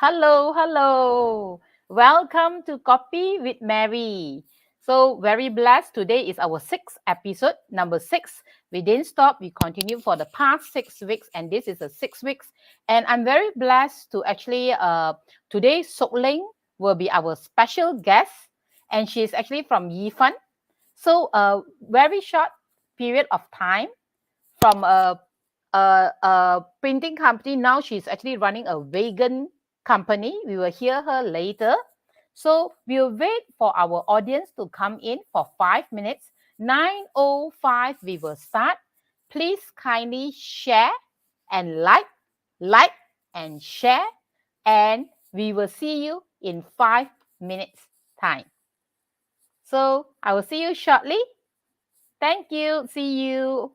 Hello, hello. Welcome to Copy with Mary. So very blessed. Today is our sixth episode, number six. We didn't stop. We continued for the past 6 weeks, and this is the 6 weeks. And I'm very blessed to actually today Sook Leng will be our special guest, and she is actually from YiFan. So a very short period of time from a printing company. Now she's actually running a vegan company. We will hear her later. So we'll wait for our audience to come in for 5 minutes. 9:05 we will start. Please kindly share and like and share, and we will see you in 5 minutes time. So I will see you shortly. Thank you. See you.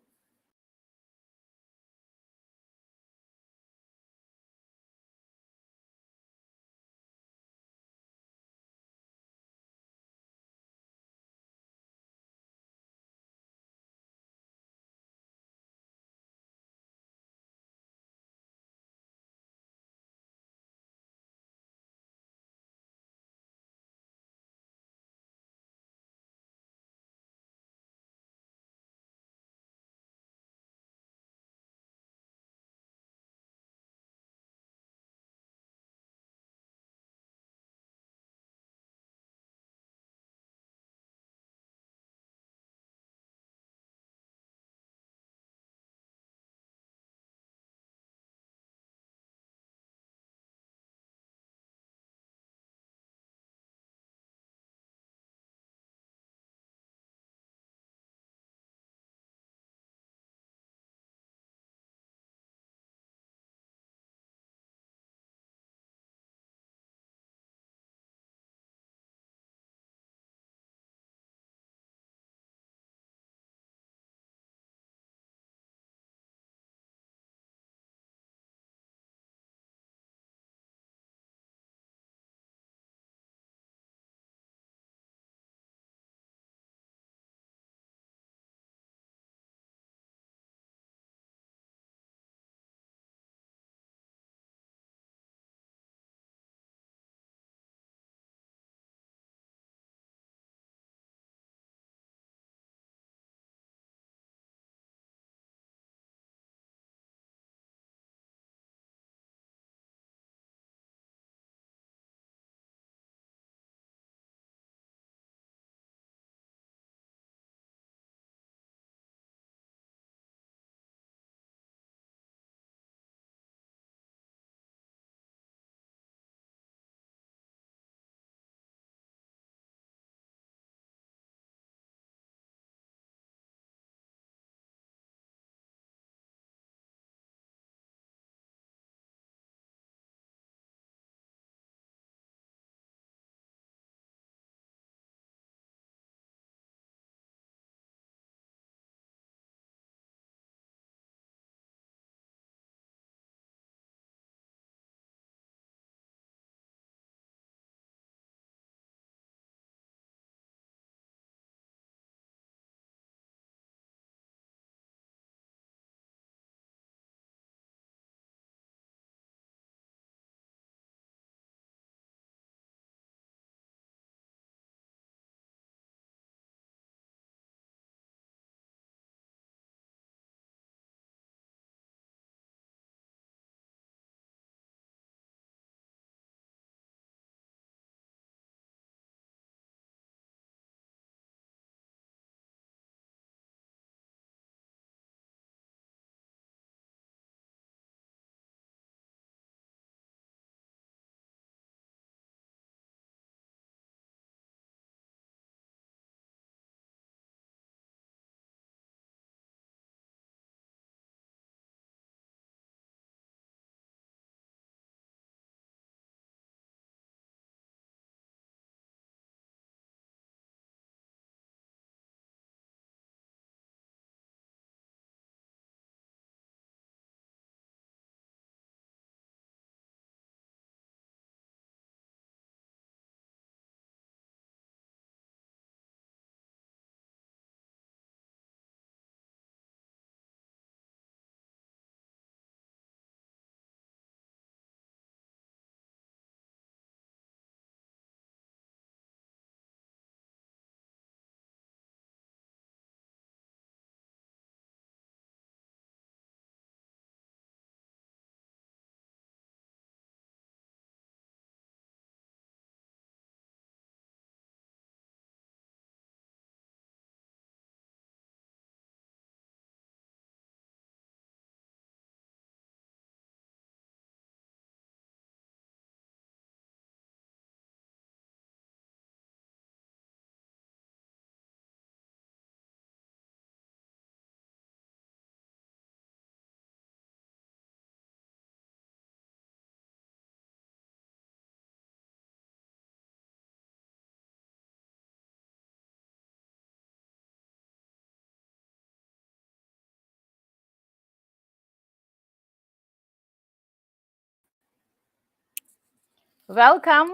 Welcome,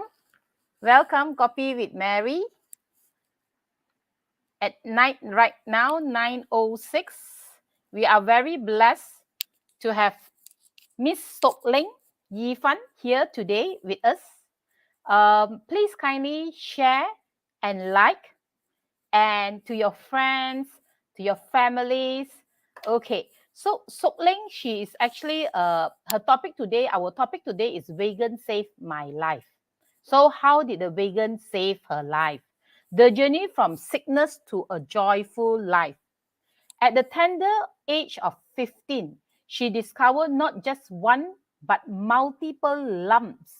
welcome, Kopi with Mary. At night right now, 9:06. We are very blessed to have Miss Sook Leng, YiFan here today with us. Please kindly share and like, and to your friends, to your families. Okay, so Sook Leng, she is actually her topic today. Our topic today is vegan save my life. So how did the vegan save her life? The journey from sickness to a joyful life. At the tender age of 15, she discovered not just one but multiple lumps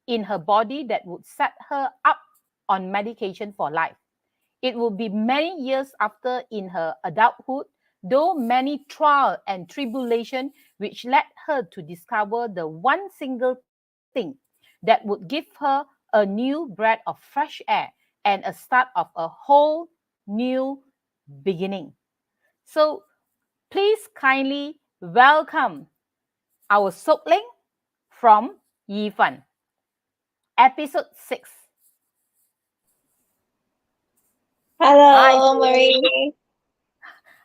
in her body that would set her up on medication for life. It will be many years after in her adulthood, though many trial and tribulation which led her to discover the one single thing that would give her a new breath of fresh air and a start of a whole new beginning. So please kindly welcome our Sook Leng from YiFan, episode 6. Hi, Hello, Sook Leng. Marie.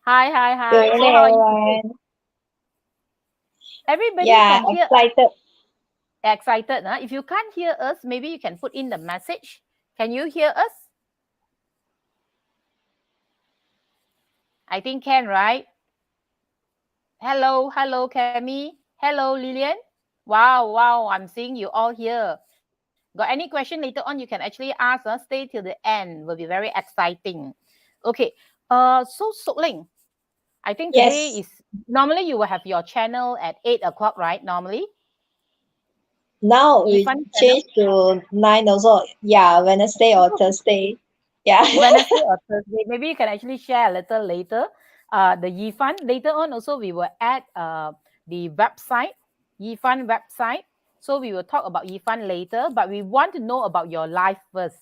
Hi. Good So evening, how are you today? everyone. Everybody Yeah, can hear us. excited. Excited, huh? If you can't hear us, maybe you can put in the message. Can you hear us? I think can, right? Hello, Kemi. Hello, Lillian. Wow, I'm seeing you all here. Got any question later on, you can actually ask us. Stay till the end. Will be very exciting. Okay. So Sook Leng, I think today Yes. is normally you will have your channel at 8 o'clock, right? Normally, Now we Yifan channel. change to 9 also. Yeah, Wednesday or Thursday. Yeah. Wednesday or Thursday. Maybe you can actually share a little later. The Yifan. Later on, also we will add the website, Yifan website. So we will talk about Yifan later, but we want to know about your life first.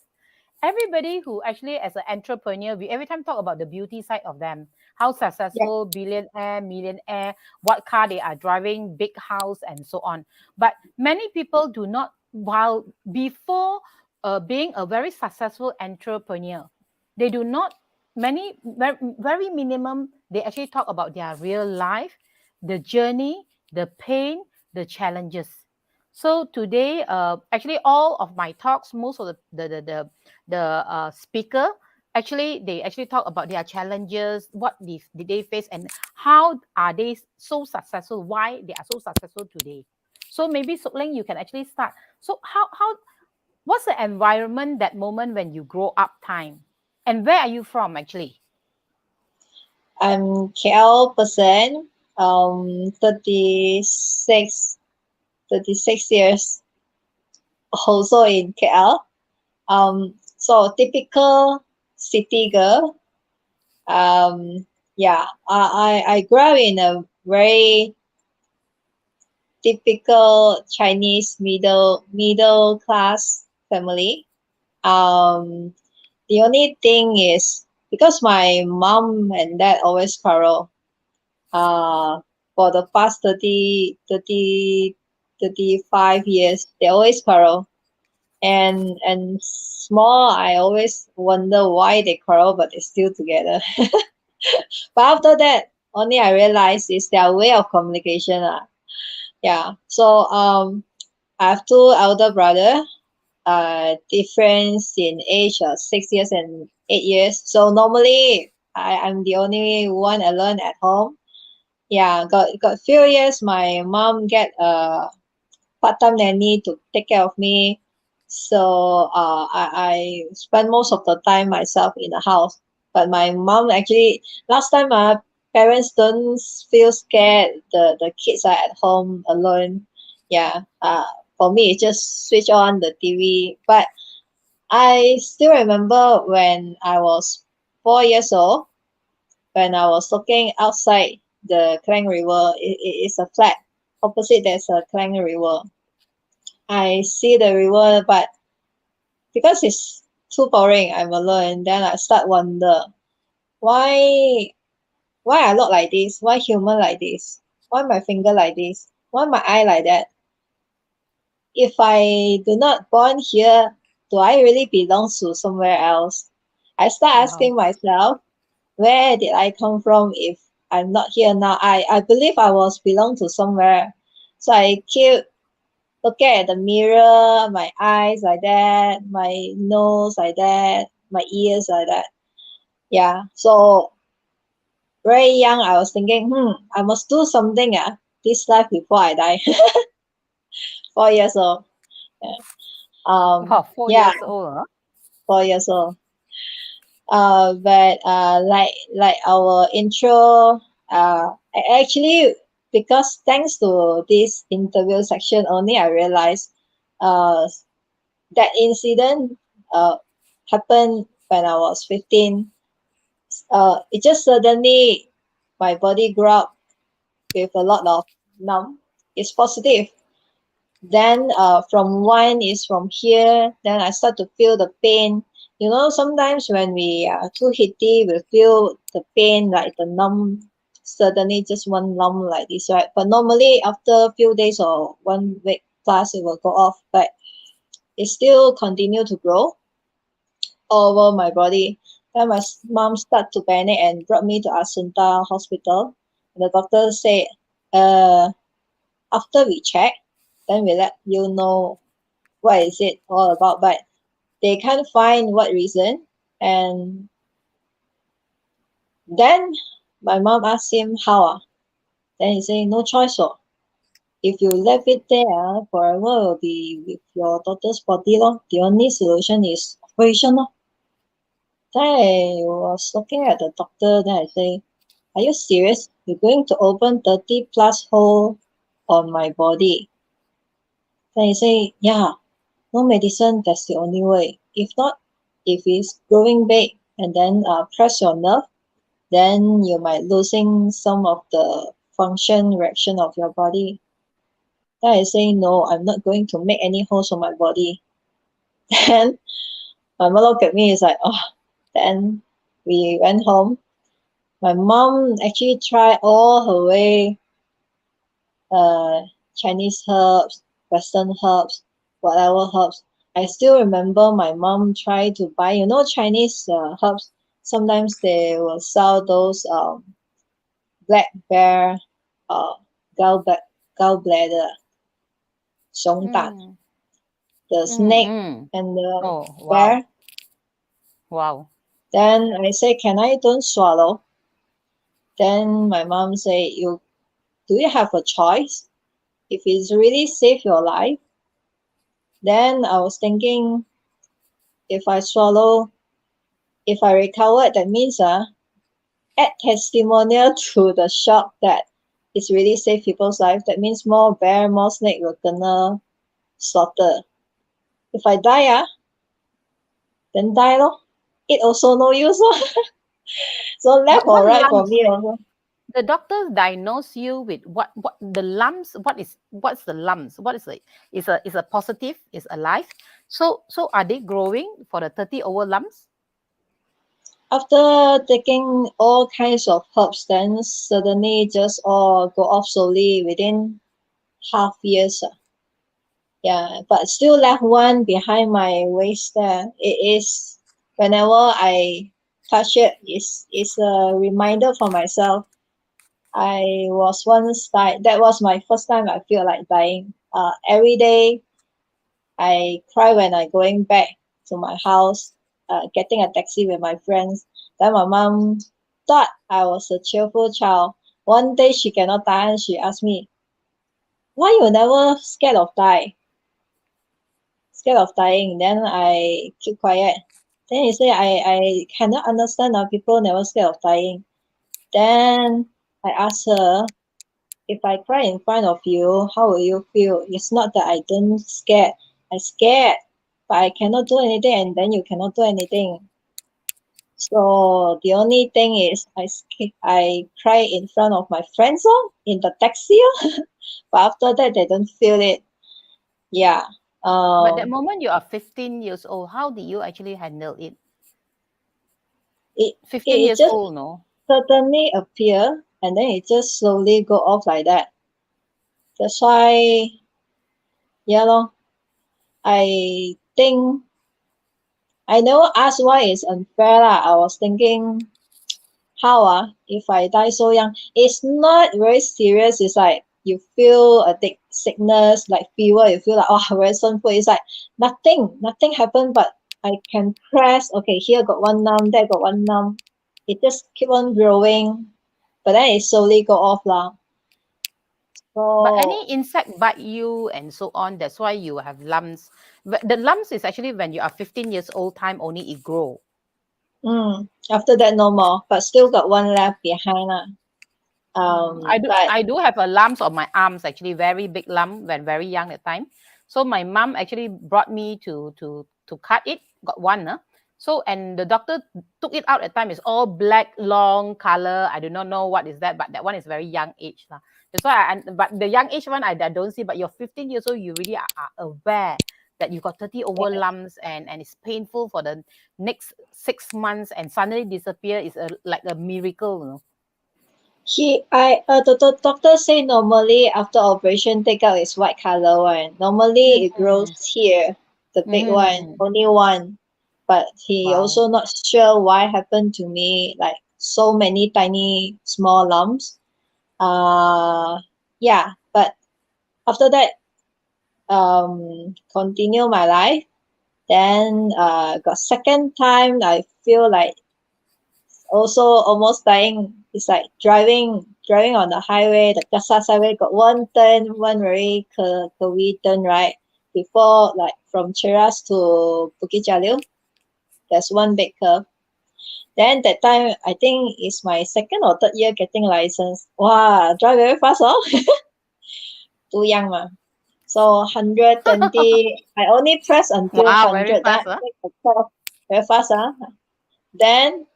Everybody who actually as an entrepreneur, we every time talk about the beauty side of them, how Yeah. successful, billionaire, millionaire, what car they are driving, big house, and so on. But many people do not, while before being a very successful entrepreneur, they do not, many, very minimum, they actually talk about their real life, the journey, the pain, the challenges. So today, actually, all of my talks, most of the speaker, actually, they actually talk about their challenges, what did they face, and how are they so successful, why they are so successful today. So maybe Sook Leng, you can actually start. So how what's the environment that moment when you grow up time, and where are you from actually? I'm KL person, 36, 36 years, also in KL. So typical city girl. Yeah, I grew up in a very typical Chinese middle class family. Um, the only thing is because my mom and dad always quarrel. For the past 35 years, they always quarrel. And small, I always wonder why they quarrel, but they're still together. But after that, only I realize it's their way of communication. Yeah. So I have two elder brother, difference in age of 6 years and 8 years. So normally I'm the only one alone at home. Yeah, got few years my mom get a part-time nanny to take care of me. So I spend most of the time myself in the house. But my mom actually last time parents don't feel scared the kids are at home alone. Yeah. For me it's just switch on the TV. But I still remember when I was 4 years old, when I was looking outside the Klang River. It's a flat. Opposite there's a Klang River. I see the river, but because it's too boring, I'm alone. Then I start wonder why why I look like this? Why human like this? Why my finger like this? Why my eye like that? if I do not born here, do I really belong to somewhere else? I start Wow. asking myself, where did I come from if I'm not here now? I believe I was belong to somewhere. So I keep looking at the mirror, my eyes like that, my nose like that, my ears like that. Yeah. So very young, I was thinking, I must do something this life before I die. 4 years old. Yeah. Wow, four Yeah, years old, huh? 4 years old. But like our intro, actually, because thanks to this interview section only, I realized uh that incident uh happened when I was 15. It just suddenly my body grew up with a lot of numb. It's positive. Then from one is from here. Then I start to feel the pain. You know, sometimes when we are too heaty, we feel the pain like the numb. Suddenly, just one lump like this, right? But normally, after a few days or 1 week plus, it will go off. But it still continue to grow all over my body. Then my mom start to panic and brought me to Asunta Hospital. And the doctor said, uh, after we check, then we let you know what is it all about. But they can't find what reason. And then my mom asked him how. Then he said, no choice. So if you left it there forever, it will be with your daughter's body. Lor. The only solution is operation. Lor. Then I was looking at the doctor. Then I say, are you serious? You're going to open 30 plus hole on my body. Then he say, yeah, no medicine, that's the only way. If not, if it's growing big and then press your nerve, then you might losing some of the function reaction of your body. Then I say, no, I'm not going to make any holes on my body. Then my mom looked at me, is like, oh. Then we went home. My mom actually tried all her way, Chinese herbs, Western herbs, whatever herbs. I still remember my mom tried to buy, Chinese herbs. Sometimes they will sell those black bear, uh, gallbladder, 熊胆, Mm, the snake mm. and the Oh, wow. bear. Wow. Then I say, can I don't swallow? Then my mom say, do you have a choice? If it's really save your life, then I was thinking, if I swallow, if I recover, that means add testimonial to the shock that it's really save people's life. That means more bear, more snake will gonna slaughter. If I die, then die lor. It also no use lor. So left But what or right for lumps? me also. The doctors diagnose you with what the lumps? What's the lumps? What is it? Is a positive? Is alive? So are they growing for the 30 over lumps? After taking all kinds of herbs, then suddenly just all go off slowly within half years. Yeah, but still left one behind my waist there. It is whenever I touch it, it's a reminder for myself. I was once died. That was my first time I feel like dying. Every day I cry when I going back to my house, getting a taxi with my friends. Then my mom thought I was a cheerful child. One day she cannot die and she asked me, why you never scared of die? Scared of dying. Then I keep quiet. Then he say, I cannot understand how people never scared of dying. Then I asked her, if I cry in front of you, how will you feel? It's not that I don't scared. I scared, but I cannot do anything and then you cannot do anything. So the only thing is I cry in front of my friends in the taxi. But after that they don't feel it. Yeah. But that Um moment you are 15 years old, how did you actually handle it? it 15 it years just old, no? suddenly appear and then it just slowly go off like that. That's why, yeah lor. I think I never asked why it's unfair lah. I was thinking, how if I die so young? It's not very serious. It's like you feel a thick sickness, like fever. You feel like very painful. It's like nothing happened, but I can press. Okay, here got one numb, there got one numb. It just keep on growing, but then it slowly go off lah. But So any insect bite you and so on, that's why you have lumps. But the lumps is actually when you are 15 years old time only it grow. after that no more, but still got one left behind lah. But I do have a lumps on my arms, actually very big lump when very young at time. So my mom actually brought me to cut it. Got one, so and the doctor took it out at time. It's all black, long color. I do not know what is that, but that one is very young age lah. That's why. But the young age one I don't see. But you're 15 years old, you really are aware that you got 30 over lumps and it's painful for the next 6 months and suddenly disappear is like a miracle, you know. The doctor say normally after operation take out is white color one. Normally it grows here, the big one, only one. But he Wow. also not sure why happened to me, like so many tiny small lumps. Yeah, but after that, continue my life. Then got second time I feel like also almost dying. It's like driving on the highway, the Kasas highway got one turn, one very curvy turn, right? Before, like from Cheras to Bukit Jalil, there's one big curve. Then that time, I think it's my second or third year getting license. Wow, drive very fast, too young ma. So 120, I only press until Wow, very 100. Then I fast, huh? take the curve very fast, Then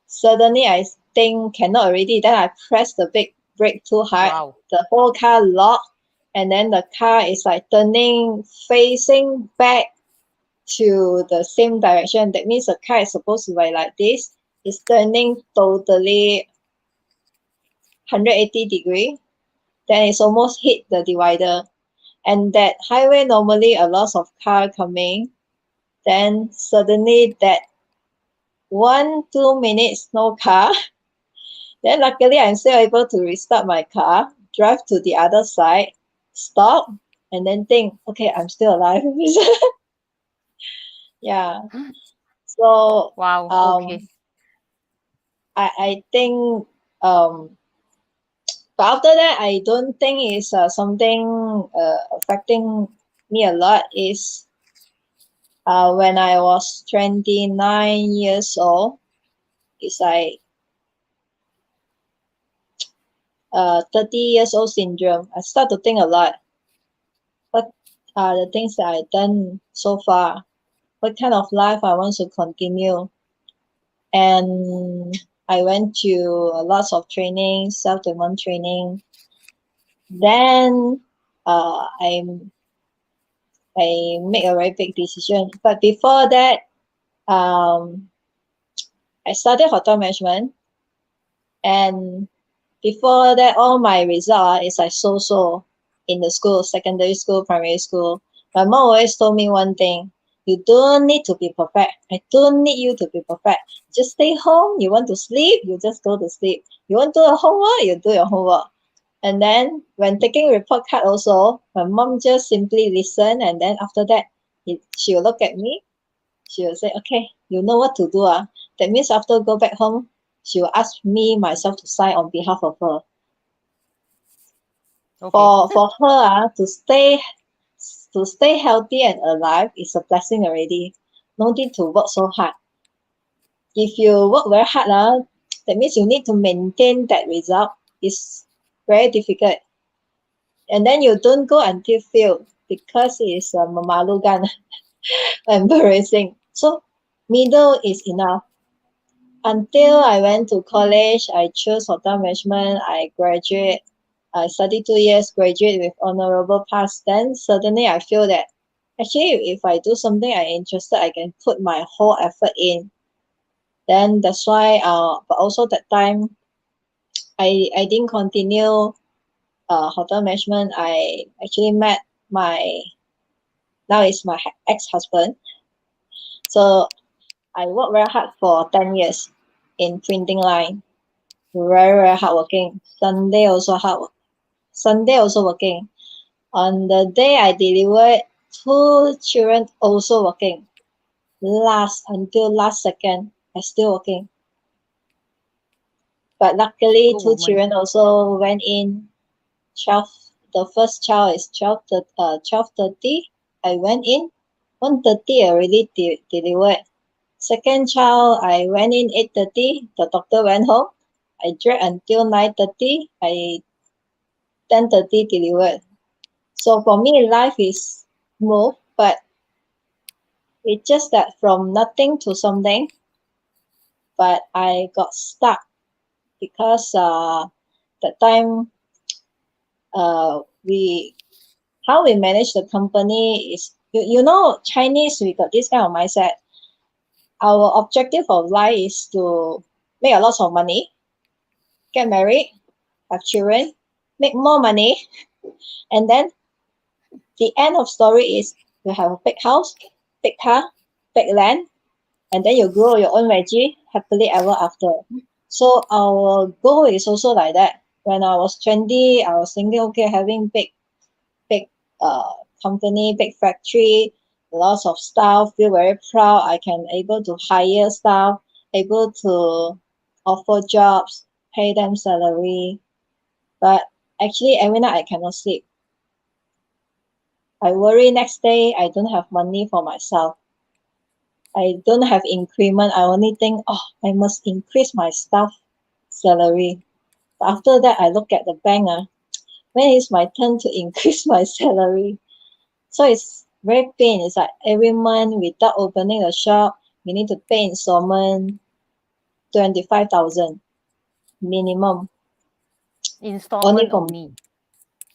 suddenly I think cannot already. Then I press the big brake too hard. Wow. The whole car locked, and then the car is like turning, facing back to the same direction. That means the car is supposed to be like this. It's turning totally 180 degree. Then it's almost hit the divider. And that highway normally a lot of car coming. Then suddenly that 1-2 minutes no car. Then luckily I'm still able to restart my car, drive to the other side, stop, and then think, okay, I'm still alive. Yeah. So Wow. Okay. I think but after that I don't think it's something affecting me a lot. Is when I was 29 years old, it's like 30 years old syndrome. I start to think a lot. What are the things that I've done so far? What kind of life I want to continue? And I went to lots of training, self-development training. Then I make a very big decision. But before that, I studied hotel management, and before that, all my result is like so in the school, secondary school, primary school. My mom always told me one thing: you don't need to be perfect. I don't need you to be perfect. Just stay home. You want to sleep, you just go to sleep. You want to do your homework, you do your homework. And then when taking report card also, my mom just simply listen, and then after that, she will look at me. She will say, okay, you know what to do. That means after go back home, she will ask me myself to sign on behalf of her. Okay. For her to stay healthy and alive is a blessing already. No need to work so hard. If you work very hard, that means you need to maintain that result. It's very difficult. And then you don't go until fail because it's memalukan, embarrassing. So middle is enough. Until I went to college, I chose hotel management. I graduate. I studied 2 years, graduate with honorable pass. Then suddenly I feel that actually if I do something I'm interested, I can put my whole effort in. Then that's why but also that time I didn't continue hotel management. I actually met my Now it's my ex-husband. So I worked very hard for 10 years in printing line. Very, very hard working. Sunday also working. On the day I delivered, 2 children also working. Until last second, I still working. But luckily, Good 2 woman. children also went in. 12. The first child is 12:30. I went in. 1:30 already delivered. Second child, I went in 8:30. The doctor went home. I dragged until 9:30. I 10:30 delivered. So for me, life is smooth, but it's just that from nothing to something. But I got stuck because that time we how we manage the company is you know Chinese, we got this kind of mindset. Our objective of life is to make a lot of money, get married, have children, make more money, and then the end of story is you have a big house, big car, big land, and then you grow your own veggie happily ever after. So our goal is also like that. When I was 20, I was thinking, okay, having big company, big factory, lots of staff, feel very proud. I can able to hire staff, able to offer jobs, pay them salary. But actually every night I cannot sleep. I worry next day I don't have money for myself. I don't have increment. I only think, oh, I must increase my staff salary. But after that, I look at the bank. When is my turn to increase my salary? So it's very pain. It's like every month without opening a shop, we need to pay installment 25,000 minimum. Only Installment for only.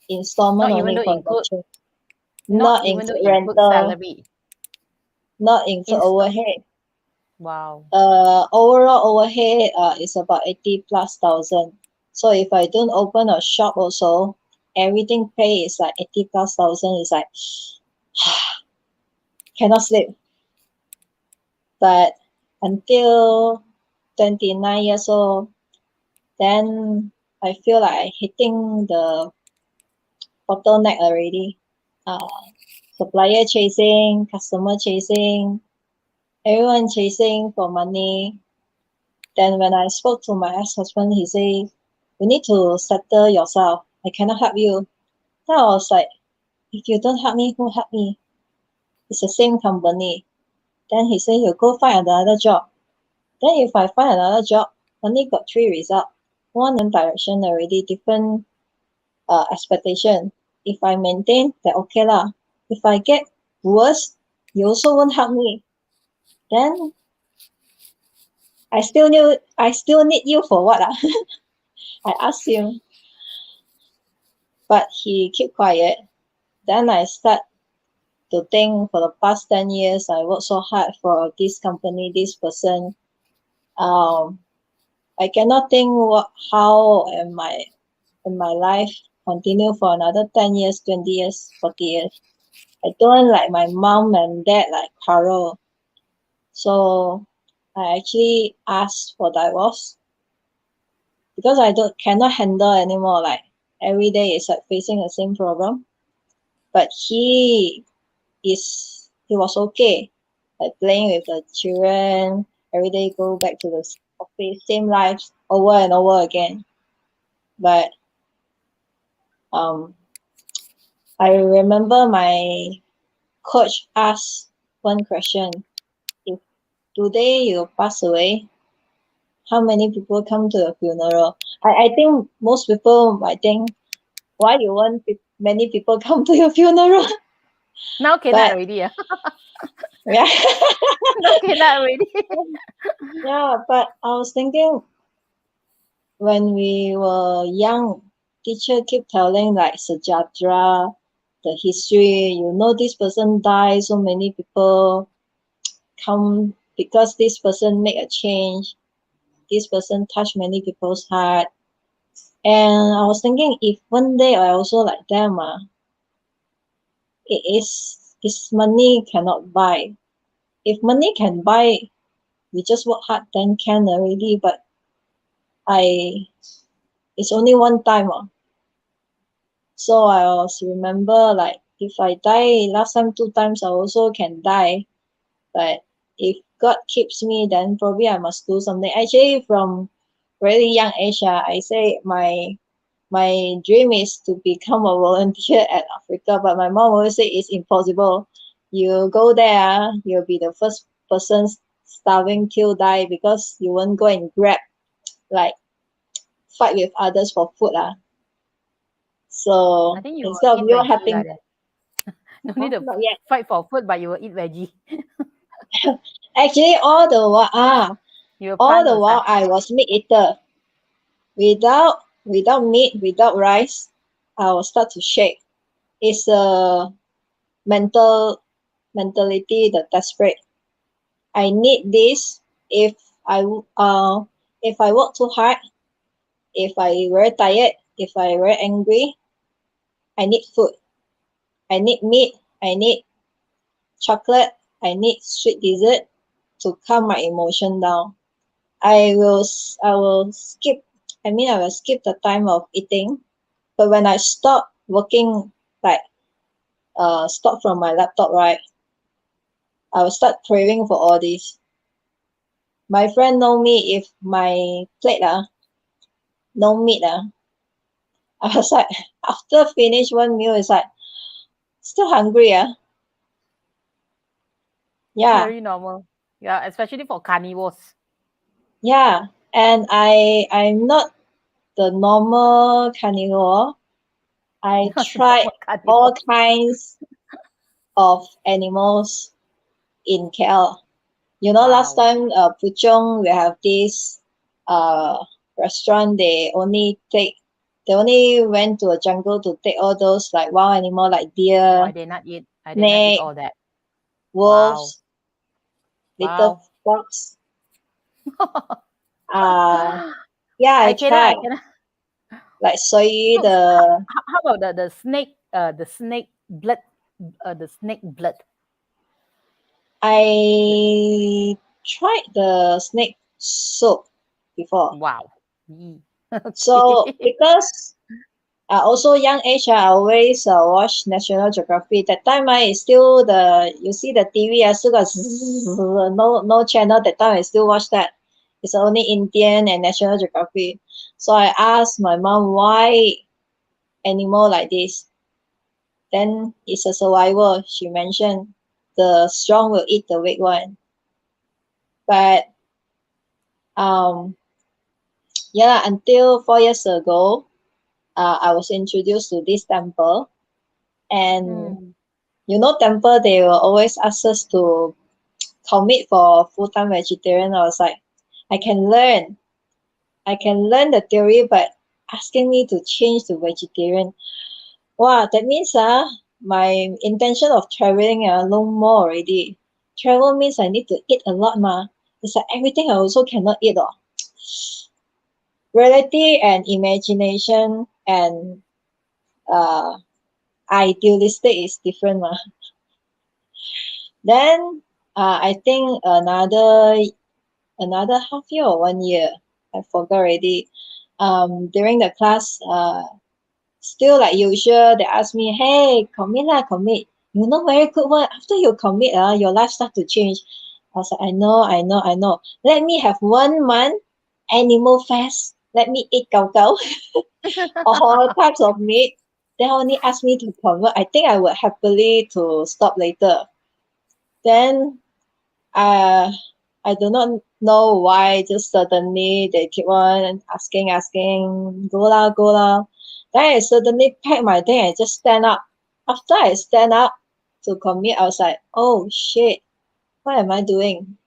installment Not even only though for include, the not not even though include include rental, salary. not include Insta. overhead. Wow. Overall overhead is about 80 plus thousand. So if I don't open a shop also, everything pay is like 80 plus thousand. It's like cannot sleep. But until 29 years old, then I feel like I hitting the bottleneck already. Supplier chasing, customer chasing, everyone chasing for money. Then when I spoke to my ex-husband, he said, you need to settle yourself. I cannot help you. Then I was like, if you don't help me, who help me? It's the same company. Then he said, you go find another job. Then if I find another job, only got 3 results. One direction already, different expectation. If I maintain, then okay lah. If I get worse, you also won't help me. Then I still need you for what? I asked him, but he keep quiet. Then I start to think for the past 10 years, I worked so hard for this company, this person. I cannot think how am I in my life continue for another 10 years, 20 years, 40 years. I don't like my mom and dad like quarrel. So I actually asked for divorce because I cannot handle anymore. Like every day is like facing the same problem. But he was okay, like playing with the children, every day go back to the office, same life over and over again. But I remember my coach asked one question: if today you pass away, how many people come to your funeral? I think most people might think, why you want many people come to your funeral? Now cannot But already. Yeah. yeah, Now cannot already. yeah. But I was thinking, when we were young, teacher keep telling like sejarah, the history. You know, this person died, so many people come because this person make a change. This person touch many people's heart. And I was thinking, if one day I also like them, it is is money cannot buy. If money can buy, we just work hard, then can already. But it's only one time. So I also remember, like, if I die last time 2 times, I also can die. But if God keeps me, then probably I must do something. Actually, from very young age, I say my dream is to become a volunteer at Africa. But my mom always say it's impossible. You go there, you'll be the first person starving till die, because you won't go and grab, like, fight with others for food. I So think you will instead of eat you veggie helping, like that. No need to not yet. fight for food, but you will eat veggie. Actually, all the You will while plant yourself. I was meat eater. Without meat, without rice, I will start to shake. It's a mentality, the desperate. I need this. If I work too hard, if I very tired, if I very angry, I need food. I need meat. I need chocolate. I need sweet dessert to calm my emotion down. I will skip. I will skip the time of eating. But when I stop working, like, stop from my laptop, right, I will start craving for all this. My friend know me, if my plate no meat, I was like, after finish one meal, it's like still hungry. Yeah, Very normal. Yeah, especially for carnivores. yeah. And I'm not the normal carnivore. I Not the tried normal all carnivore. kinds of animals in KL. You know, last Wow. time, Puchong, we have this restaurant. They only went to a jungle to take all those, like, wild animal, like Oh, deer, I did not eat snake, all that. Wow. wolves, little Wow. fox. Uh, yeah, I I tried, cannot. like, soy So, the. how about the snake blood, the snake blood? I tried the snake soup before. Wow. Yee. So Okay. because also young age, I always watch National Geographic. That time, I still you see the TV, I still got no channel. That time I still watch that. It's only Indian and National Geographic. So I asked my mom, why animal like this. Then it's a survival. She mentioned the strong will eat the weak one. But um yeah, until 4 years ago, I was introduced to this temple. And Hmm. temple, they will always ask us to commit for full-time vegetarian. I was like, I can learn. I can learn the theory, but asking me to change to vegetarian. Wow, that means my intention of traveling no more already. Travel means I need to eat a lot ma. It's like everything I also cannot eat. Reality and imagination and uh idealistic is different ma. Then I think another half year or 1 year, I forgot already. During the class, still like usual, they ask me, hey, commit lah, commit. You know, very good one. After you commit, your life start to change. I was like, I know. Let me have 1 month animal fast. Let me eat 𝗀𝗀, all types of meat. Then only ask me to convert. I think I would happily to stop later. Then uh, I do not know why, just suddenly they keep on asking, go lah. Then I suddenly pack my thing and just stand up. After I stand up to commit, I was like, oh shit, what am I doing?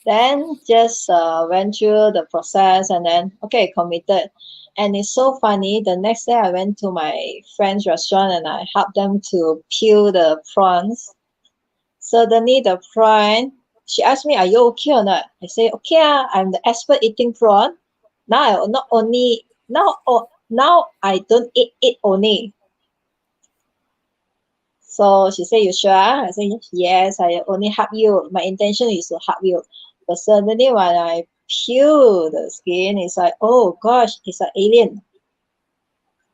Then just went through the process and then, okay, committed. And it's so funny. The next day I went to my friend's restaurant and I helped them to peel the prawns. Suddenly the prawn, she asked me, are you okay or not? I say, okay, I'm the expert eating prawn. Now I not only now I don't eat it only. So she said, you sure? I said, yes, I only help you. My intention is to help you. But suddenly when I peel the skin, it's like, oh gosh, it's an alien.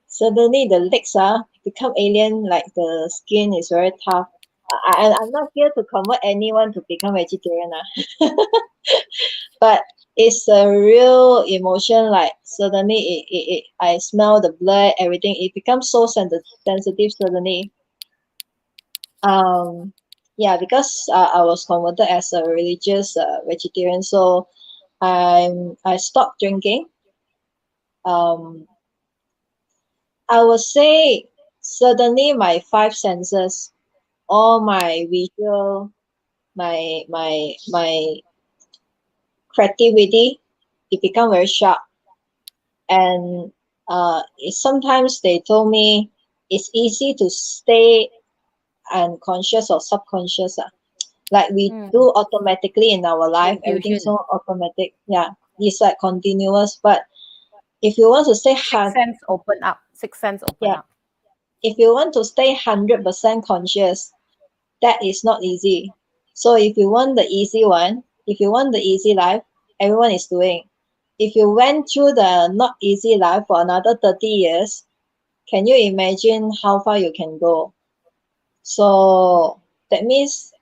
Suddenly the legs become alien, like the skin is very tough. I'm not here to convert anyone to become vegetarian, but it's a real emotion. Like suddenly, I smell the blood, everything. It becomes so sensitive suddenly. Yeah, because I was converted as a religious vegetarian, so I stopped drinking. Um, I would say suddenly my five senses, all my visual, my creativity, it become very sharp. And sometimes they told me it's easy to stay unconscious or subconscious. Like we do automatically in our life, everything's Intuition. so automatic. Yeah, it's like continuous. But if you want to stay Sixth sense open up. Sixth sense open yeah, up. if you want to stay 100% conscious, that is not easy. So if you want the easy one, if you want the easy life, everyone is doing. If you went through the not easy life for another 30 years, can you imagine how far you can go? So that means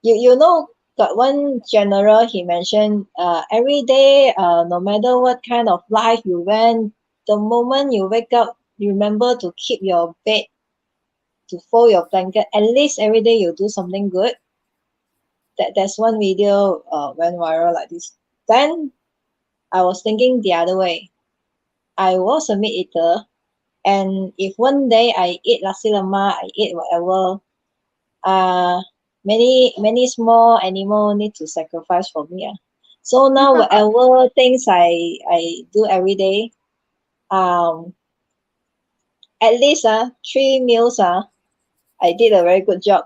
you know, got one general, he mentioned every day, no matter what kind of life you went, the moment you wake up, remember to keep your bed, to fold your blanket. At least every day you do something good. There's one video went viral like this. Then I was thinking the other way. I was a meat eater, and if one day I eat nasi lemak, I eat whatever, uh, many small animal need to sacrifice for me. So now whatever things I do every day, um, at least 3 meals I did a very good job.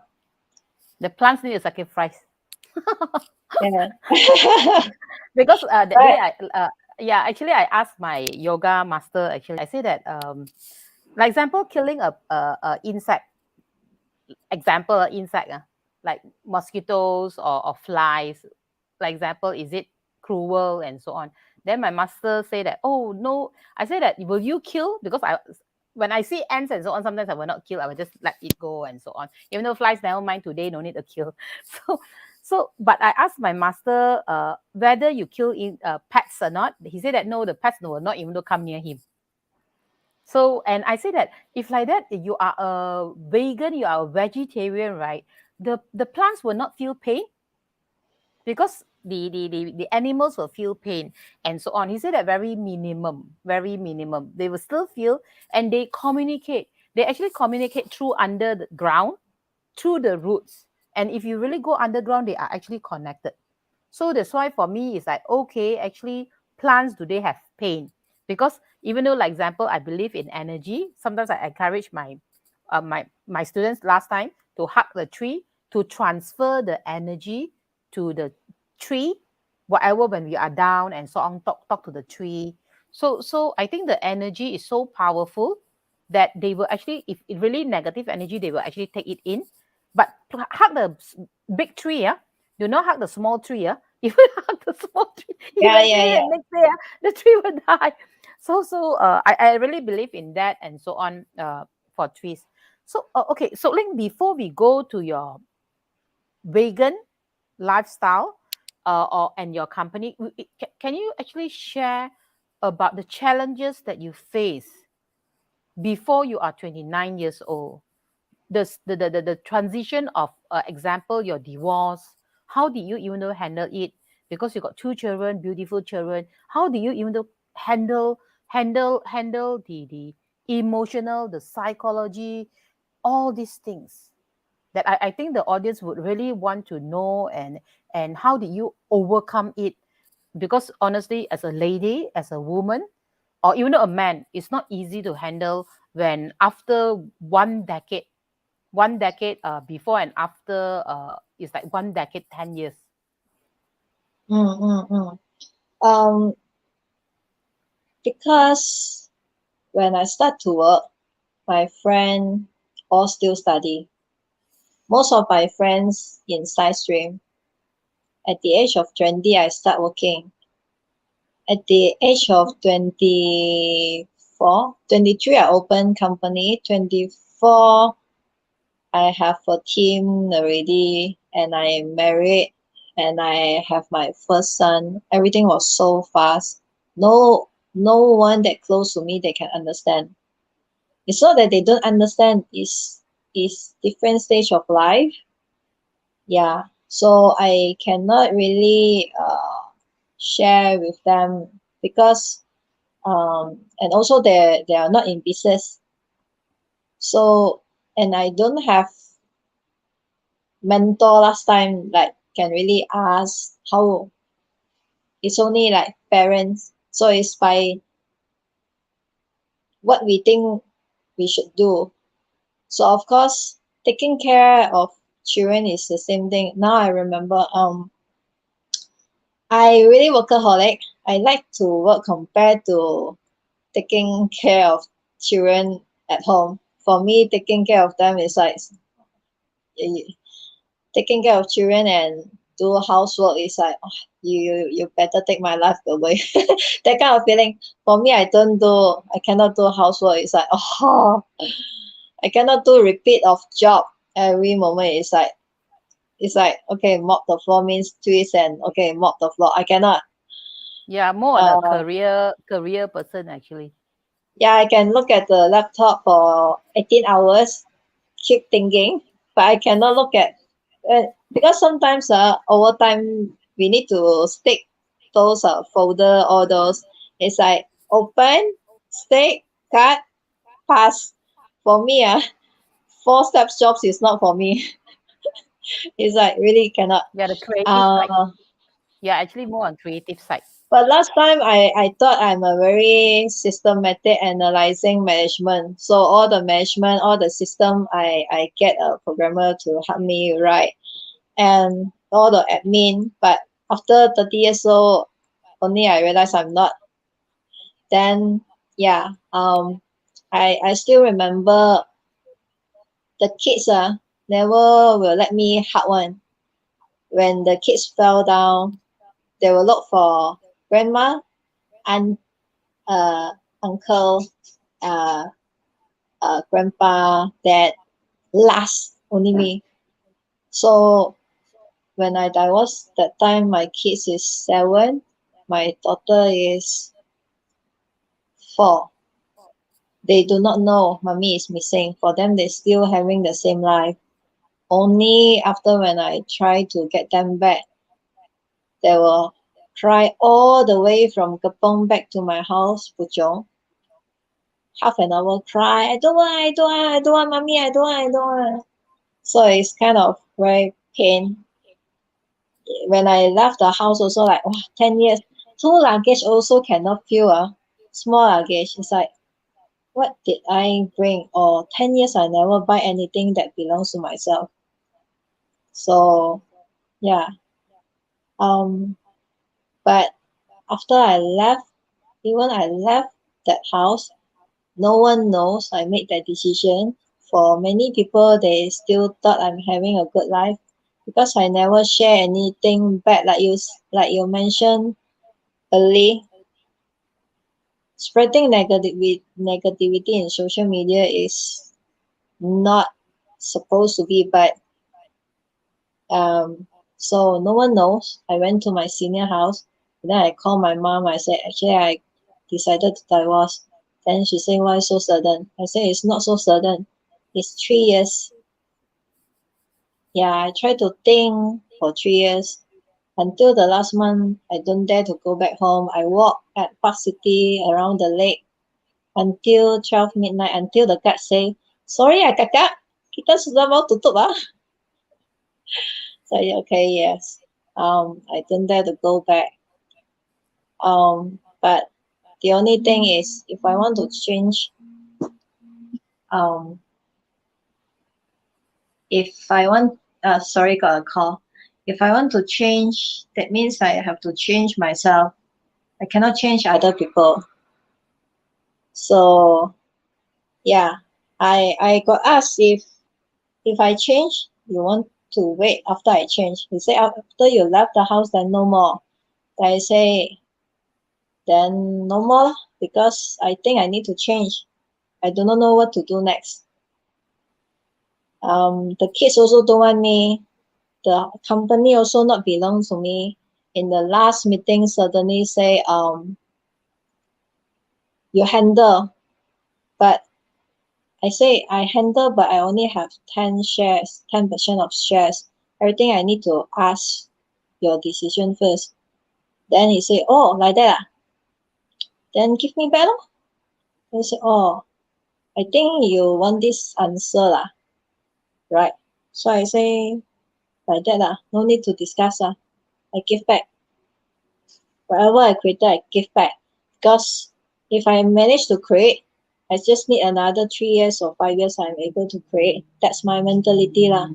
The plants need a sacrifice. Yeah. Because that day Right. yeah, actually I asked my yoga master, actually I say that like example killing a insect, example insect like mosquitoes or flies, like example, is it cruel and so on. Then my master say that, oh no, I say that, will you kill? Because I, when I see ants and so on, sometimes I will not kill, I will just let it go and so on. Even though flies, never mind, today no need to kill. So but I asked my master whether you kill in pets or not. He said that no, the pets will not even to come near him. So, and I say that if like that, you are a vegan, you are a vegetarian, right? The plants will not feel pain because the animals will feel pain and so on. He said that very minimum, very minimum. They will still feel, and they communicate. They actually communicate through under the ground, through the roots. And if you really go underground, they are actually connected. So that's why for me, it's like, okay, actually, plants, do they have pain? Because even though, like example, I believe in energy, sometimes I encourage my students last time to hug the tree, to transfer the energy to the tree, whatever, when we are down and so on, talk to the tree. So I think the energy is so powerful that they will actually, if it really negative energy, they will actually take it in. But hug the big tree, do not hug the small tree. If you hug the small tree, Yeah, yeah, eventually the yeah. next day the tree will die. I really believe in that and so on for trees. So okay, so Ling, before we go to your vegan lifestyle or and your company, can you actually share about the challenges that you face before you are 29 years old? The transition of example, your divorce, how did you even though handle it? Because you got two children, beautiful children, how do you even though handle the emotional, the psychology, all these things that I think the audience would really want to know. And how did you overcome it? Because honestly, as a lady, as a woman, or even a man, it's not easy to handle when after 1 decade, 1 decade before and after is like 1 decade, 10 years. Mm, mm, mm. Um, because when I start to work, my friend all still study. Most of my friends in science stream. At the age of 20, I start working. At the age of 24, 23, I open company. 24, I have a team already, and I am married, and I have my first son. Everything was so fast. No one that close to me they can understand. It's not that they don't understand. It's different stage of life. Yeah. So I cannot really share with them because and also they are not in business. So, and I don't have mentor last time like can really ask how. It's only like parents, so it's by what we think we should do. So of course taking care of children is the same thing. Now I remember I really workaholic. I like to work compared to taking care of children at home. For me, taking care of them is like taking care of children and do housework is like you better take my life away. That kind of feeling. For me, I cannot do housework. It's like I cannot do repeat of job every moment. It's like okay, mop the floor means twist and okay, mop the floor. I cannot. Yeah, more on a career person actually. Yeah, I can look at the laptop for 18 hours, keep thinking, but I cannot look at because sometimes over time we need to stick those folder, all those. It's like open, stick, cut, pass. For me, 4 steps jobs is not for me. It's like really cannot. Yeah, the creative side. Uh, Yeah, actually more on creative side. But last time I thought I'm a very systematic analyzing management. So all the management, all the system, I get a programmer to help me write and all the admin. But after 30 years old, only I realize I'm not. Then yeah, I still remember the kids never will let me hug one. When the kids fell down, they will look for grandma and uncle, uh, grandpa, dad, last only me. So when I divorced that time, my kids is 7, my daughter is 4. They do not know mommy is missing. For them, they still having the same life. Only after when I try to get them back, they will cry all the way from Kepong back to my house, Puchong. Half an hour cry, I don't want, mommy, I don't want. So it's kind of very pain. When I left the house also like 10 years, 2 luggage also cannot feel small luggage. It's like what did I bring? Or 10 years I never buy anything that belongs to myself. So yeah. But after I left, even I left that house, no one knows I made that decision. For many people, they still thought I'm having a good life because I never share anything bad like you mentioned early. Spreading negativity in social media is not supposed to be, but so no one knows. I went to my senior house, and then I called my mom. I said, actually, I decided to divorce. Then she said, why so sudden? I said, it's not so sudden. It's 3 years. Yeah, I tried to think for 3 years. Until the last month, I don't dare to go back home. I walk at Park City around the lake until 12 midnight, until the guard say, sorry kakak, kita sudah mau tutup So okay, yes. I don't dare to go back. But the only thing is, if I want to change, if I want, sorry, got a call. If I want to change, that means I have to change myself. I cannot change other people. So, yeah. I got asked if I change, you want to wait after I change. He said after you left the house, then no more. I say then no more because I think I need to change. I do not know what to do next. The kids also don't want me. The company also not belong to me. In the last meeting, suddenly say you handle, but I say I handle, but I only have 10 shares, 10% of shares. Everything I need to ask your decision first. Then he say, oh, like that. Then give me back. I say, oh, I think you want this answer lah, right? So I say, like that lah, no need to discuss lah. I give back. Whatever I created, I give back. Because if I manage to create, I just need another 3 years or 5 years I'm able to create. That's my mentality lah.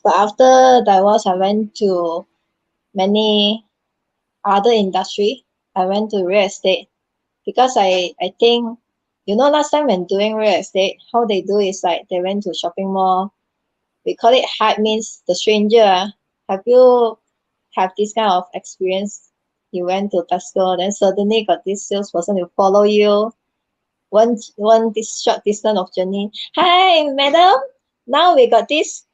But after divorce, I went to many other industry. I went to real estate because I think, last time when doing real estate, how they do is like they went to shopping mall. We call it hype means the stranger. Have you have this kind of experience? You went to Tesco, then suddenly got this salesperson who follow you one this short distance of journey. Hi, madam. Now we got this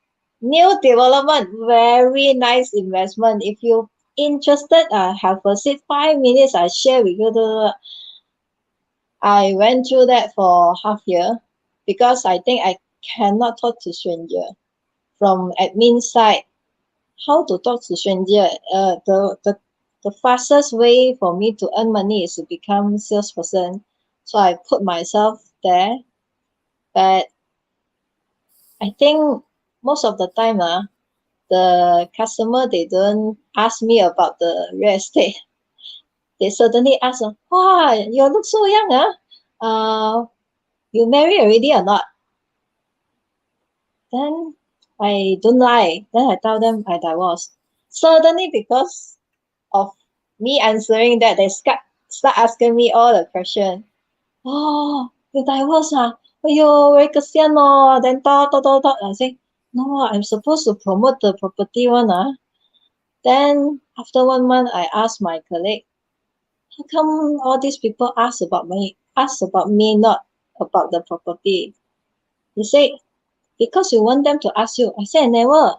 new development, very nice investment. If you interested, have a seat 5 minutes, I share with you. I went through that for half year because I think I cannot talk to stranger. From admin side, how to talk to stranger? The fastest way for me to earn money is to become salesperson. So I put myself there, but I think most of the time, the customer they don't ask me about the real estate. They suddenly ask, "Wow, you look so young, you married already or not?" Then I don't lie. Then I tell them I divorced. Suddenly, because of me answering that, they start asking me all the question. Oh, you divorced ah? Aiyo, very kasihan oh. Then talk. I say, no, I'm supposed to promote the property one ah. Then after 1 month, I asked my colleague, how come all these people ask about me, not about the property? He said, because you want them to ask you. I said, never.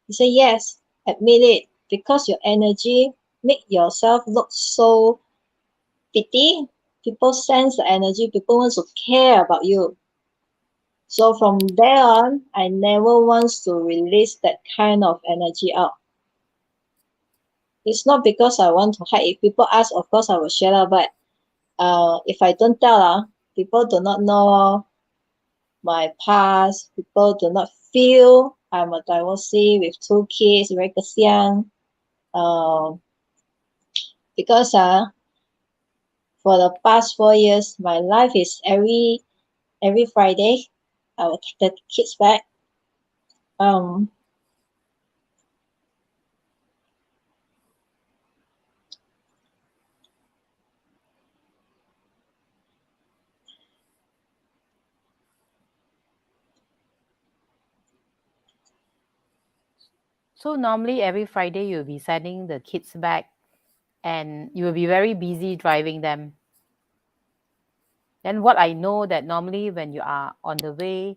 He said, yes, admit it. Because your energy make yourself look so pity. People sense the energy. People want to care about you. So from there on, I never wants to release that kind of energy out. It's not because I want to hide. If people ask, of course I will share, but if I don't tell, people do not know my past. People do not feel I'm a divorcee with 2 kids, very kasihan. Because for the past 4 years, my life is every Friday, I will take the kids back. So normally every Friday you'll be sending the kids back and you will be very busy driving them. Then what I know that normally when you are on the way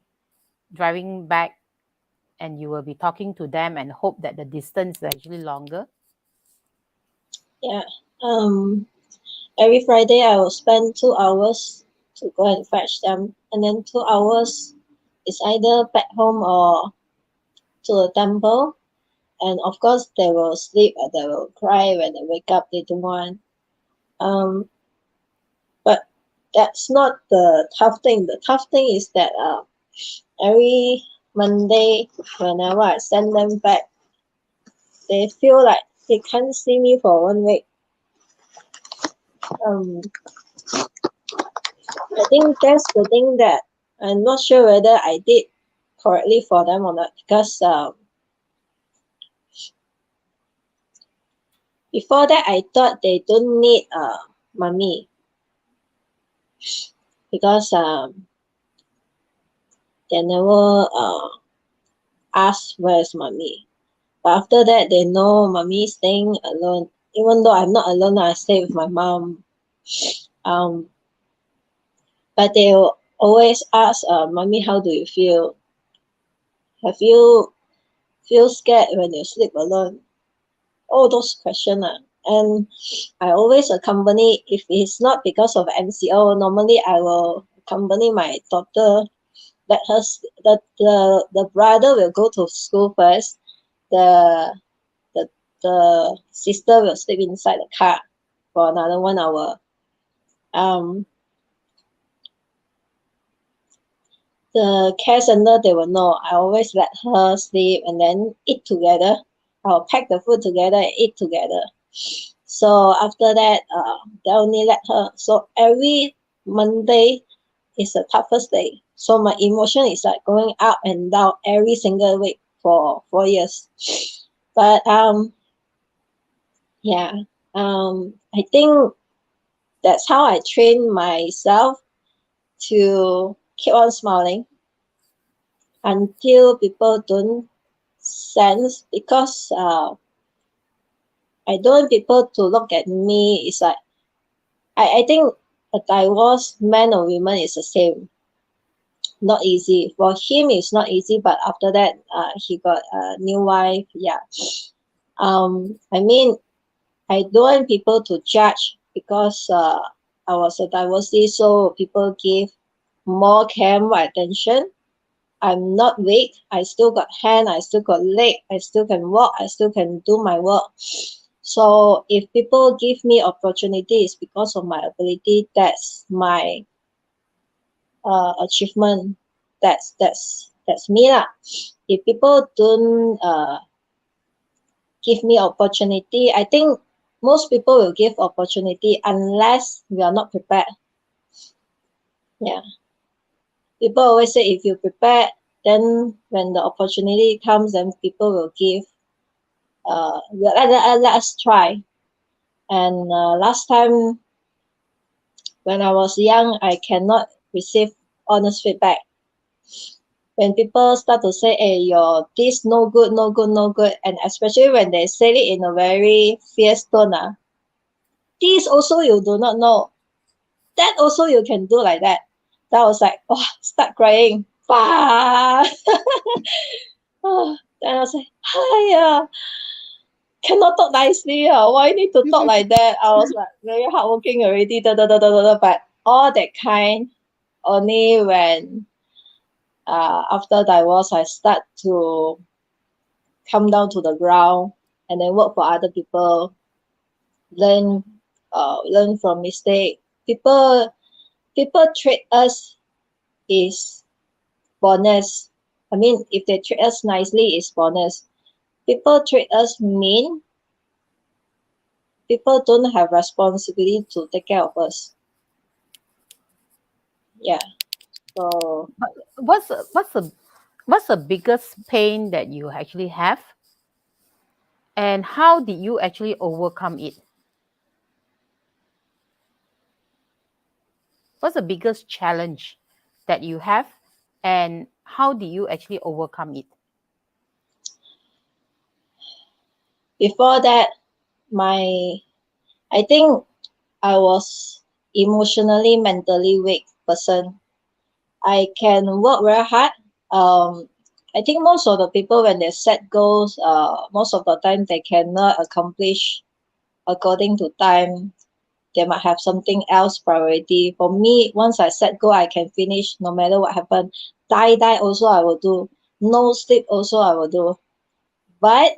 driving back and you will be talking to them and hope that the distance is actually longer. Yeah. Every Friday I will spend 2 hours to go and fetch them, and then 2 hours is either back home or to the temple. And of course they will sleep and they will cry when they wake up, they don't want. But that's not the tough thing. The tough thing is that every Monday whenever I send them back, they feel like they can't see me for 1 week. I think that's the thing that I'm not sure whether I did correctly for them or not, because before that I thought they don't need mommy. because they never ask where's mommy. But after that, they know mommy staying alone. Even though I'm not alone, I stay with my mom. But they always ask, mommy, how do you feel? Have you feel scared when you sleep alone? All those questions. And I always accompany, if it's not because of MCO, normally I will accompany my daughter. Let her, the brother will go to school first. The sister will sleep inside the car for another 1 hour. The care center, they will know. I always let her sleep and then eat together. I'll pack the food together and eat together. So after that, they only let her. So every Monday is the toughest day. So my emotion is like going up and down every single week for 4 years. But yeah, I think that's how I train myself to keep on smiling until people don't sense, because I don't want people to look at me. It's like I think a divorced man or woman is the same. Not easy for him. It's not easy, but after that, he got a new wife. Yeah. I mean, I don't want people to judge because I was a divorcee, so people give more care, more attention. I'm not weak. I still got hand, I still got leg, I still can walk, I still can do my work. So if people give me opportunities because of my ability, that's my achievement. That's me lah. If people don't give me opportunity, I think most people will give opportunity unless we are not prepared. Yeah. People always say if you prepare, then when the opportunity comes, then people will give. Let us try. And last time when I was young, I cannot receive honest feedback. When people start to say, hey, you're this no good, no good, no good, and especially when they say it in a very fierce tone, this also you do not know. That also you can do like that. That was like, oh, start crying. Bah! Oh, then I was like, hi, cannot talk nicely. Why need to talk like that? I was like very hardworking already. But all that kind only when after divorce I start to come down to the ground and then work for other people, learn from mistake. People treat us is bonus. I mean, if they treat us nicely, it's bonus. People treat us mean, people don't have responsibility to take care of us. Yeah. So What's the biggest pain that you actually have, and how did you actually overcome it? What's the biggest challenge that you have, and how did you actually overcome it? before that, I think I was emotionally, mentally weak person. I can work very hard. I think most of the people when they set goals, most of the time they cannot accomplish according to time. They might have something else priority. For me, once I set goal, I can finish no matter what happen. Die also I will do. No sleep also I will do. But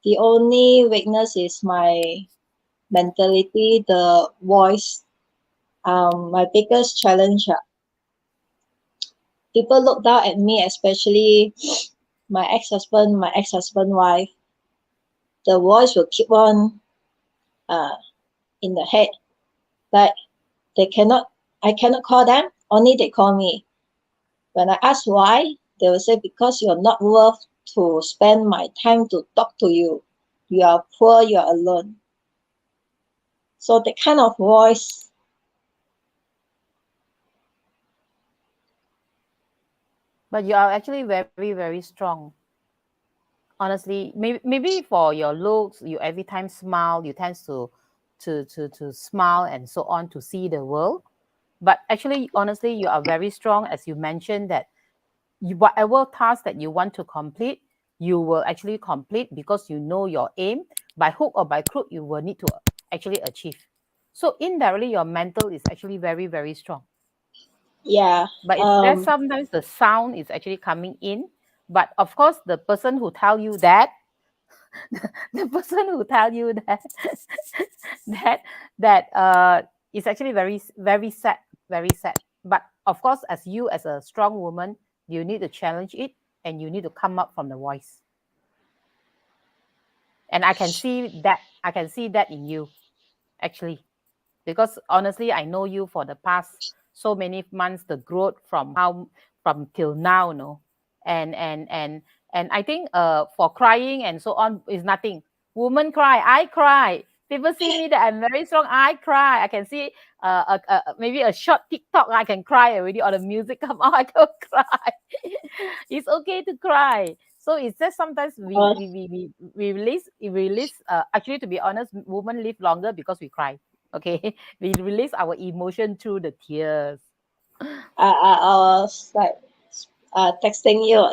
the only weakness is my mentality, the voice. My biggest challenge. People look down at me, especially my ex-husband, my ex-husband wife. The voice will keep on in the head. But I cannot call them, only they call me. When I ask why, they will say, because you're not worth to spend my time to talk to you. You are poor, you are alone. So the kind of voice But you are actually very, very strong. Honestly, maybe for your looks, you every time smile, you tend to smile and so on to see the world. But actually, honestly, you are very strong, as you mentioned that whatever task that you want to complete, you will actually complete because you know your aim. By hook or by crook, you will need to actually achieve. So indirectly, your mental is actually very, very strong. Yeah. But it's that sometimes the sound is actually coming in. But of course, the person who tell you that, the person who tell you that, that is actually very, very sad, very sad. But of course, as you as a strong woman, you need to challenge it and you need to come up from the voice. And I can see that in you, actually. Because honestly, I know you for the past so many months, the growth from till now, no, and I think for crying and so on is nothing. Women cry, I cry. People see me that I'm very strong. I cry. I can see maybe a short TikTok. I can cry already, or the music come out. I can cry. It's okay to cry. So it's just sometimes uh, we release. Actually, to be honest, women live longer because we cry. Okay, we release our emotion through the tears. I was like texting you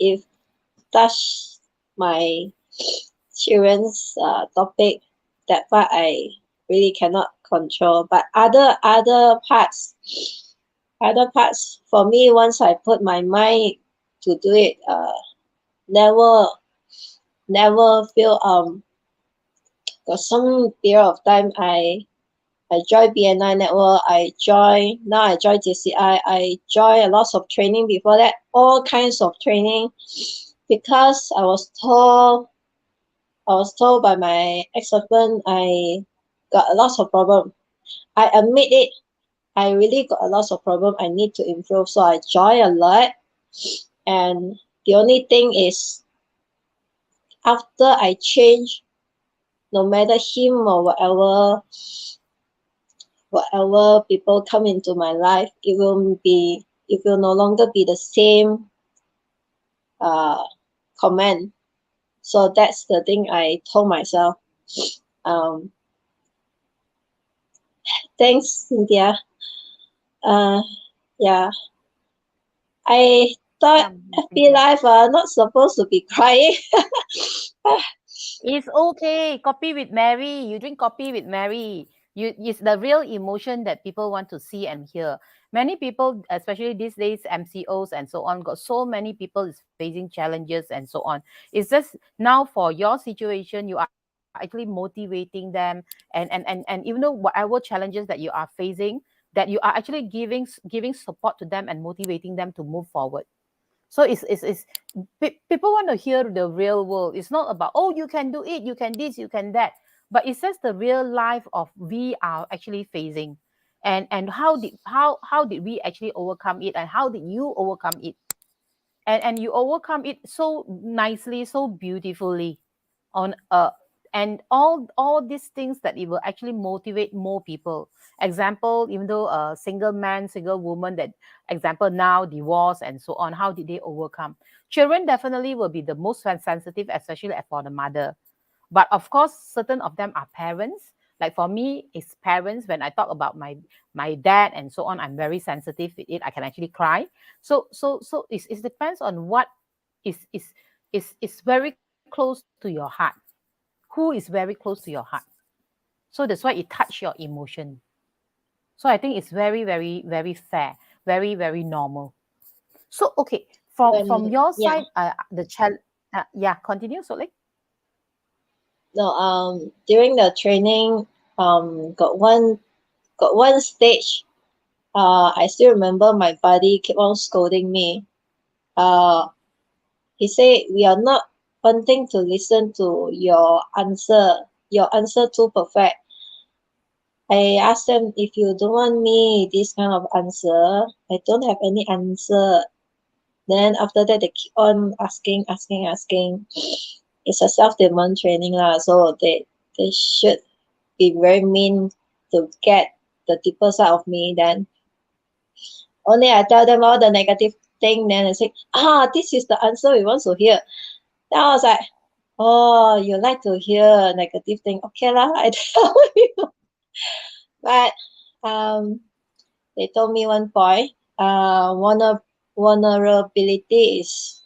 if touch my children's topic, that part I really cannot control. But other parts for me, once I put my mind to do it, never never feel for some period of time I joined BNI network, I join JCI, I joined a lot of training before that, all kinds of training, because I was told by my ex-husband I got a lot of problem. I admit it, I really got a lot of problem I need to improve. So I joined a lot, and the only thing is after I change, no matter him or whatever people come into my life, it will no longer be the same uh comment. So that's the thing I told myself. Um, thanks, Cynthia. Uh, yeah, I thought Welcome, FB Cynthia. Live are not supposed to be crying. It's okay. Copy with Mary. You drink coffee with Mary. It's the real emotion that people want to see and hear. Many people, especially these days, MCOs and so on, got so many people is facing challenges and so on. It's just now for your situation, you are actually motivating them, and even though whatever challenges that you are facing, that you are actually giving support to them and motivating them to move forward. So it's people want to hear the real world. It's not about, oh, you can do it, you can this, you can that, but it's just the real life of we are actually facing, and how did we actually overcome it, and how did you overcome it, and you overcome it so nicely, so beautifully on and all these things that it will actually motivate more people. Example, even though a single man, single woman, that example now divorce and so on, how did they overcome? Children definitely will be the most sensitive, especially for the mother. But of course, certain of them are parents. Like for me, it's parents. When I talk about my dad and so on, I'm very sensitive with it. I can actually cry. So it depends on what is very close to your heart. Who is very close to your heart? So that's why it touch your emotion. So I think it's very, very, very fair, very, very normal. So okay, from When your yeah, side, the child, yeah, continue. So like, no, during the training, got one stage. I still remember my buddy kept on scolding me. Uh, he said we are not wanting to listen to your answer. Your answer too perfect. I asked them, if you don't want me this kind of answer, I don't have any answer. Then after that they keep on asking. It's a self-demand training lah, so they should be very mean to get the deeper side of me. Then only I tell them all the negative thing. Then I say, this is the answer we want to hear. Then I was like, oh, you like to hear negative thing? Okay lah, I tell you. But they told me one point, vulnerability is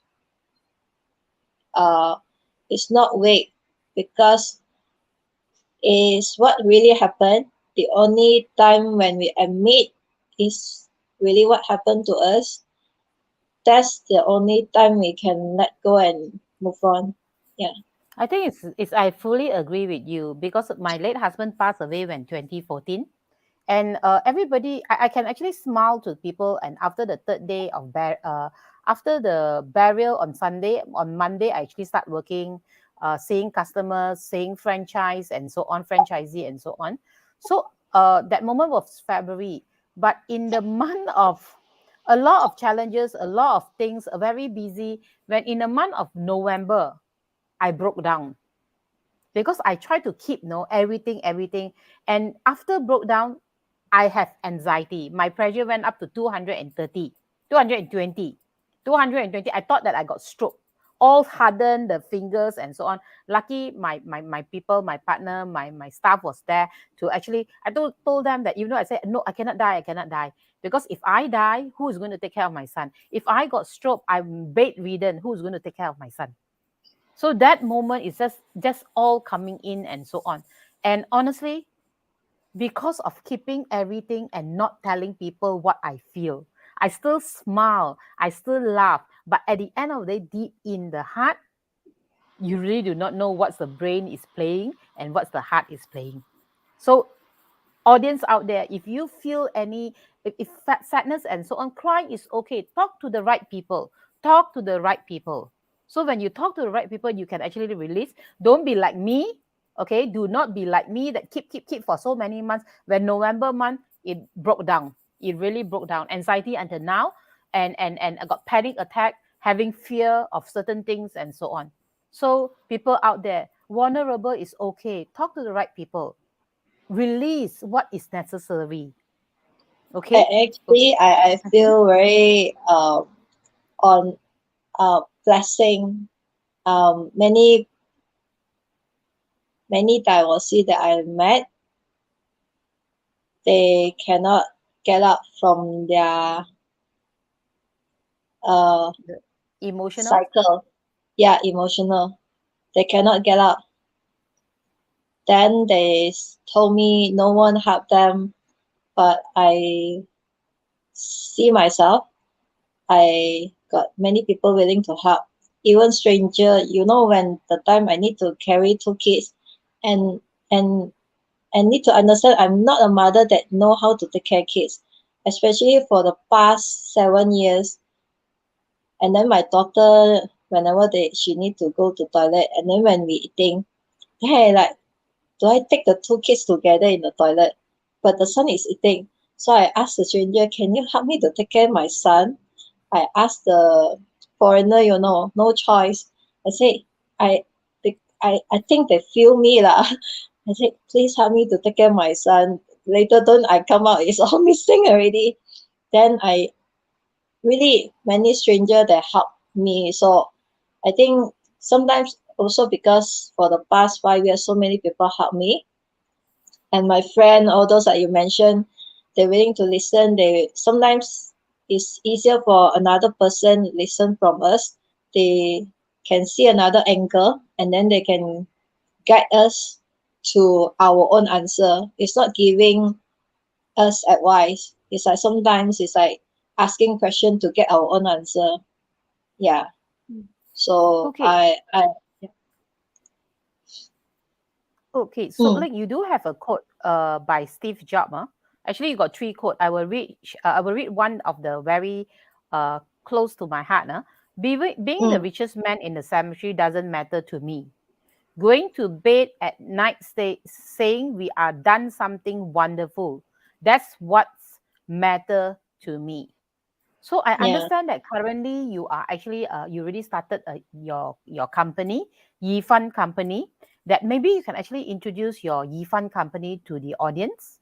not weak, because is what really happened. The only time when we admit is really what happened to us. That's the only time we can let go and move on. Yeah. I think it's I fully agree with you, because my late husband passed away when 2014. And everybody, I can actually smile to people. And after the third day of after the burial on Sunday, on Monday, I actually start working, seeing customers, seeing franchise and so on, franchisee and so on. So that moment was February. But in the month of a lot of challenges, a lot of things, very busy, when in the month of November, I broke down, because I try to keep everything. And after broke down, I have anxiety. My pressure went up to 230, 220, 220. I thought that I got stroke. All hardened, the fingers and so on. Lucky my people, my partner, my staff was there to actually, I told them that, I said, no, I cannot die. Because if I die, who is going to take care of my son? If I got stroke, I'm bedridden, who's going to take care of my son? So that moment is just all coming in and so on. And honestly, because of keeping everything and not telling people what I feel, I still smile, I still laugh, but at the end of the day, deep in the heart, you really do not know what's the brain is playing and what's the heart is playing. So audience out there, if you feel any, if sadness and so on, crying is okay. Talk to the right people. Talk to the right people. So when you talk to the right people, you can actually release. Don't be like me. Okay, do not be like me that keep for so many months. When November month, it broke down. It really broke down. Anxiety until now, and I got panic attack, having fear of certain things and so on. So people out there, vulnerable is okay. Talk to the right people. Release what is necessary. Okay. Actually, I feel very on blessing. Many divorcees that I met, they cannot get up from their Emotional. cycle. Yeah, emotional. They cannot get up. Then they told me no one helped them, but I see myself. I got many people willing to help, even stranger. When the time I need to carry 2 kids, and and need to understand I'm not a mother that know how to take care of kids, especially for the past 7 years. And then my daughter, whenever she need to go to toilet, and then when we eating, hey, like, do I take the 2 kids together in the toilet? But the son is eating. So I asked the stranger, can you help me to take care of my son? I asked the foreigner, no choice. I say, I think they feel me lah. I said, please help me to take care of my son. Later don't I come out, it's all missing already. Then I really many stranger that help me. So I think sometimes also because for the past 5 years, so many people help me. And my friend, all those that you mentioned, they're willing to listen. They sometimes it's easier for another person listen from us. They can see another angle, and then they can guide us to our own answer. It's not giving us advice. It's like sometimes it's like asking question to get our own answer. Yeah. So Okay. yeah. Okay. So like you do have a quote by Steve Jobs. Huh? Actually, you got 3 quotes. I will read one of the very close to my heart. Huh? Being the richest man in the cemetery doesn't matter to me. Going to bed at night saying we are done something wonderful. That's what's matter to me. So I Yeah. understand that currently you are actually you already started your company, YiFan company. That maybe you can actually introduce your YiFan company to the audience.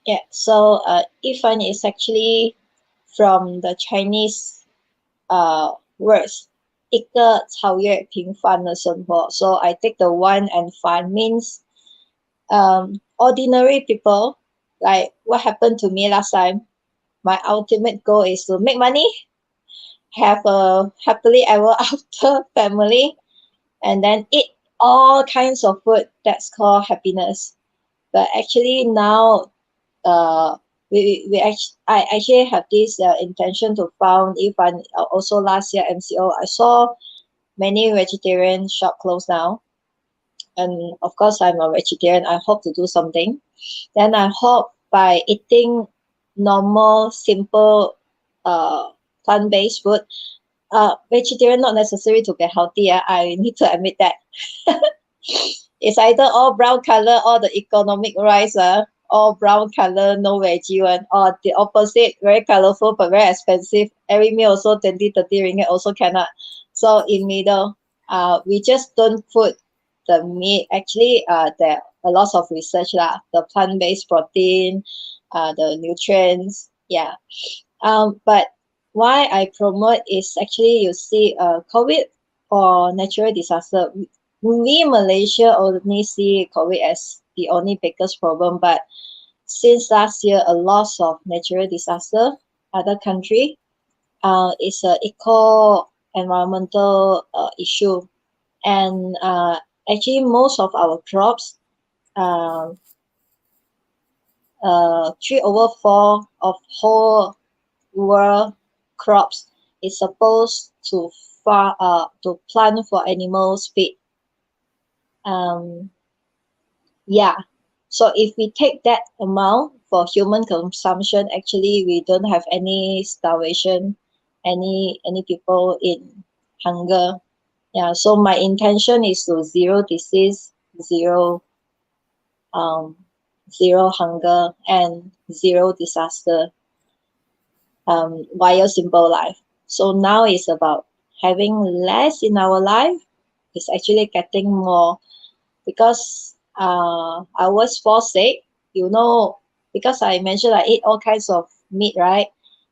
Yeah. So YiFan is actually from the Chinese words 一个超越平凡的生活. So I take the one and fun means ordinary people, like what happened to me last time. My ultimate goal is to make money, have a happily ever after family, and then eat all kinds of food. That's called happiness. But actually now, I actually have this intention to found YiFan. Also last year MCO, I saw many vegetarian shop closed down, and of course I'm a vegetarian. I hope to do something. Then I hope by eating normal, simple, plant-based food. Vegetarian not necessary to be healthy. I need to admit that. It's either all brown color or the economic rice, all brown color, no veggie one, or the opposite, very colorful but very expensive. Every meal also 20, 30 ringgit also cannot. So in middle, we just don't put the meat. Actually, there are a lot of research lah. The plant-based protein, the nutrients, yeah. But why I promote is actually you see, COVID or natural disaster. We Malaysia only see COVID as the only biggest problem, but since last year, a lot of natural disaster, other country, is a eco environmental issue, and actually most of our crops, 3/4 of whole world crops is supposed to plant for animals feed. Yeah. So if we take that amount for human consumption, actually we don't have any starvation, any people in hunger. Yeah. So my intention is to zero disease, zero hunger, and zero disaster. Via simple life. So now it's about having less in our life. It's actually getting more, because I was forsake, because I mentioned I eat all kinds of meat, right?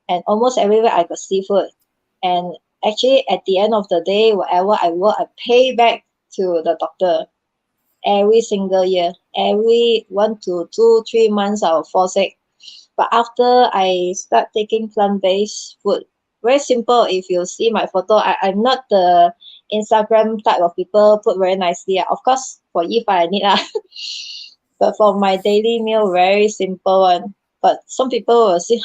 And almost everywhere I got seafood. And actually at the end of the day, whatever I work, I pay back to the doctor every single year. Every 1 to 2, 3 months I will forsake. But after I start taking plant-based food, very simple. If you see my photo, I'm not the Instagram type of people put very nicely. Of course, for if I need but for my daily meal, very simple one. But some people will say,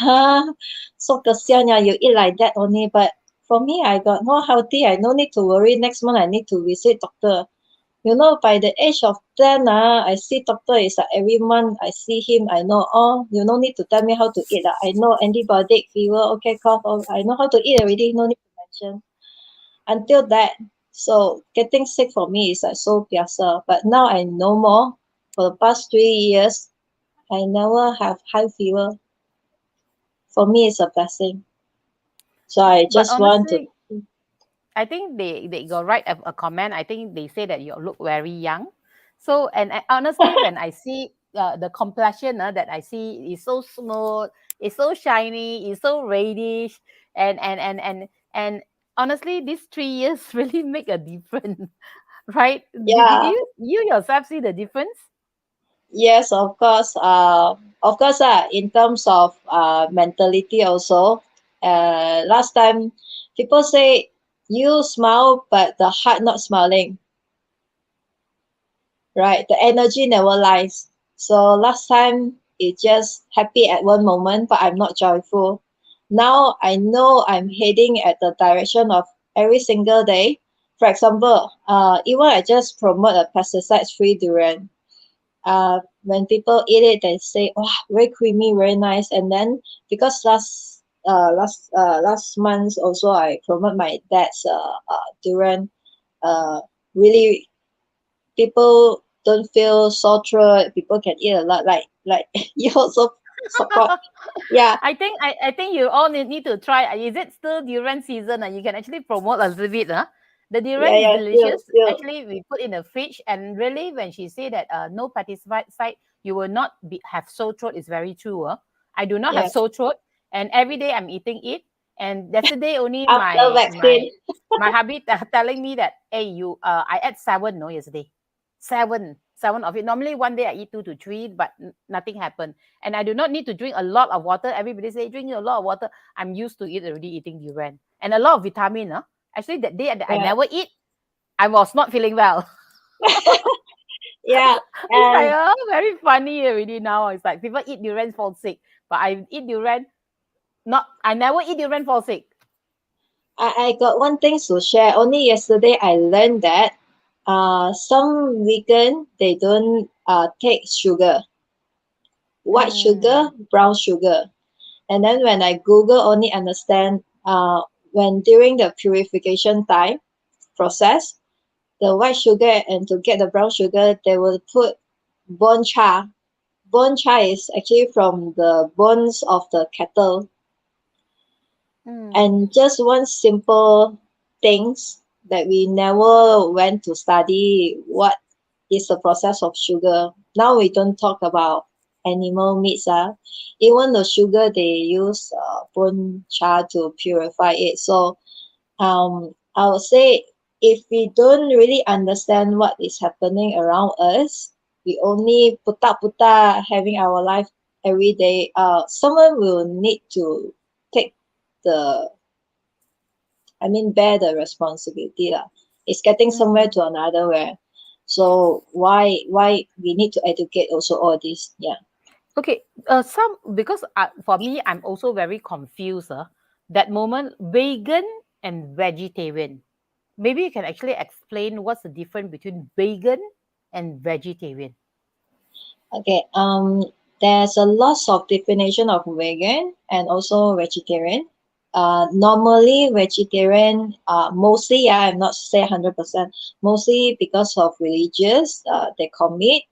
so kasihan ya, you eat like that only. But for me, I got more healthy. I no need to worry. Next month, I need to visit doctor. By the age of 10, I see doctor is like every month I see him, I know, you no need to tell me how to eat. I know antibiotic, fever, okay, cough, I know how to eat already, no need to mention. Until that, so getting sick for me is like so biasa. But now I know more. For the past 3 years, I never have high fever. For me, it's a blessing. So I But just want to. honestly, I think they got write a comment. I think they say that you look very young. So and honestly, when I see the complexion that I see is so smooth, it's so shiny, it's so reddish, and honestly, these 3 years really make a difference, right? Did Yeah. you yourself see the difference? Yes, of course. In terms of mentality also, last time people say you smile, but the heart not smiling, right? The energy never lies. So last time it just happy at one moment, but I'm not joyful. Now I know I'm heading at the direction of every single day. For example, even I just promote a pesticides-free durian. When people eat it, they say, "Oh, very creamy, very nice." And then because last month also I promote my dad's durian. Really, people don't feel sore throat. People can eat a lot. Like you also support. Yeah, I think you all need to try. Is it still durian season? You can actually promote a little bit. The durian is yeah. Still, delicious. still, Actually, we put in the fridge, and really, when she say that no pesticide, you will not have sore throat, is very true. I do not have yeah. sore throat, and every day I'm eating it. And yesterday only After vaccine. my hubby telling me that, hey, I ate seven no yesterday, seven of it. Normally one day I eat 2 to 3, but nothing happened. And I do not need to drink a lot of water. Everybody say drink a lot of water. I'm used to it already eating durian and a lot of vitamin. Huh? Actually, that day I Yeah. never eat. I was not feeling well. Yeah. It's like, And oh, very funny already now. It's like people eat durian fall sick, but I eat durian. Not, I never eat durian fall sick. I got one thing to share. Only yesterday I learned that some vegan they don't take sugar, white sugar, Mm. brown sugar. And then when I Google, only understand when during the purification time process, the white sugar and to get the brown sugar, they will put bone char. Bone char is actually from the bones of the cattle. Mm. And just one simple things that we never went to study what is the process of sugar. Now we don't talk about animal meats. Even the sugar they use bone char to purify it. So I would say if we don't really understand what is happening around us, we only puta having our life every day. Someone will need to take the bear the responsibility lah. It's getting somewhere Mm. to another where. So why we need to educate also all this? Yeah. Okay, some because for me, I'm also very confused. That moment, vegan and vegetarian. Maybe you can actually explain what's the difference between vegan and vegetarian. Okay. There's a lot of definition of vegan and also vegetarian. Normally vegetarian, mostly, yeah, I'm not say 100%, mostly because of religious, they commit,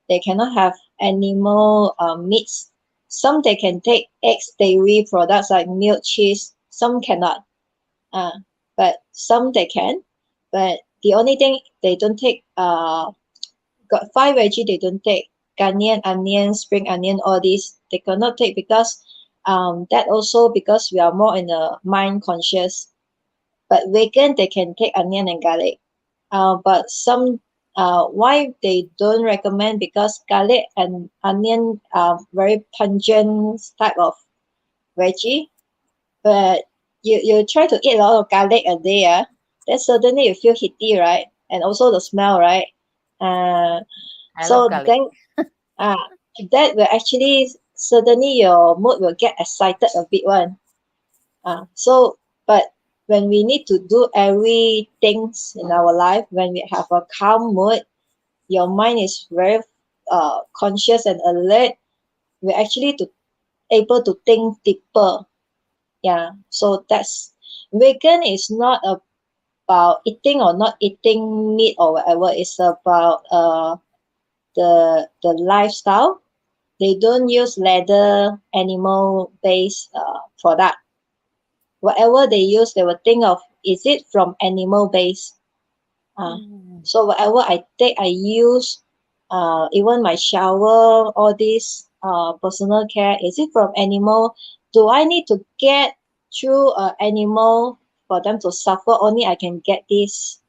they cannot have animal meats. Some they can take eggs, dairy products like milk, cheese. Some cannot. Uh, but some they can. But the only thing they don't take, got five veggie they don't take. Ghanaian onion, spring onion, all these they cannot take because that also because we are more in a mind conscious. But vegan they can take onion and garlic. But some why they don't recommend because garlic and onion are very pungent type of veggie. But you try to eat a lot of garlic a day, then suddenly you feel heaty, right? And also the smell, right? Uh, I love so garlic. then uh, that will actually suddenly your mood will get excited a bit one. So but when we need to do everything in our life, when we have a calm mood, your mind is very conscious and alert. We're actually to able to think deeper. Yeah. So that's vegan is not about eating or not eating meat or whatever. It's about the lifestyle. They don't use leather animal based product. Whatever they use, they will think of is it from animal base. Mm. So whatever I take, I use, even my shower, all this personal care, is it from animal? Do I need to get through animal for them to suffer? Only I can get these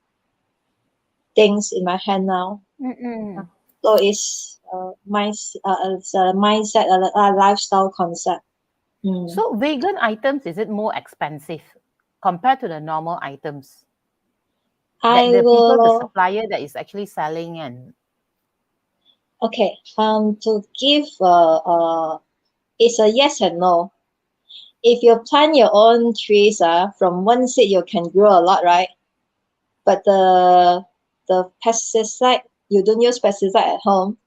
things in my hand now. Mm-mm. So it's a mindset, a lifestyle concept. Mm. So vegan items, is it more expensive compared to the normal items that I the people, the will supplier that is actually selling and okay. To give it's a yes and no. If you plant your own trees, from one seed you can grow a lot, right? But the pesticide you don't use pesticide at home.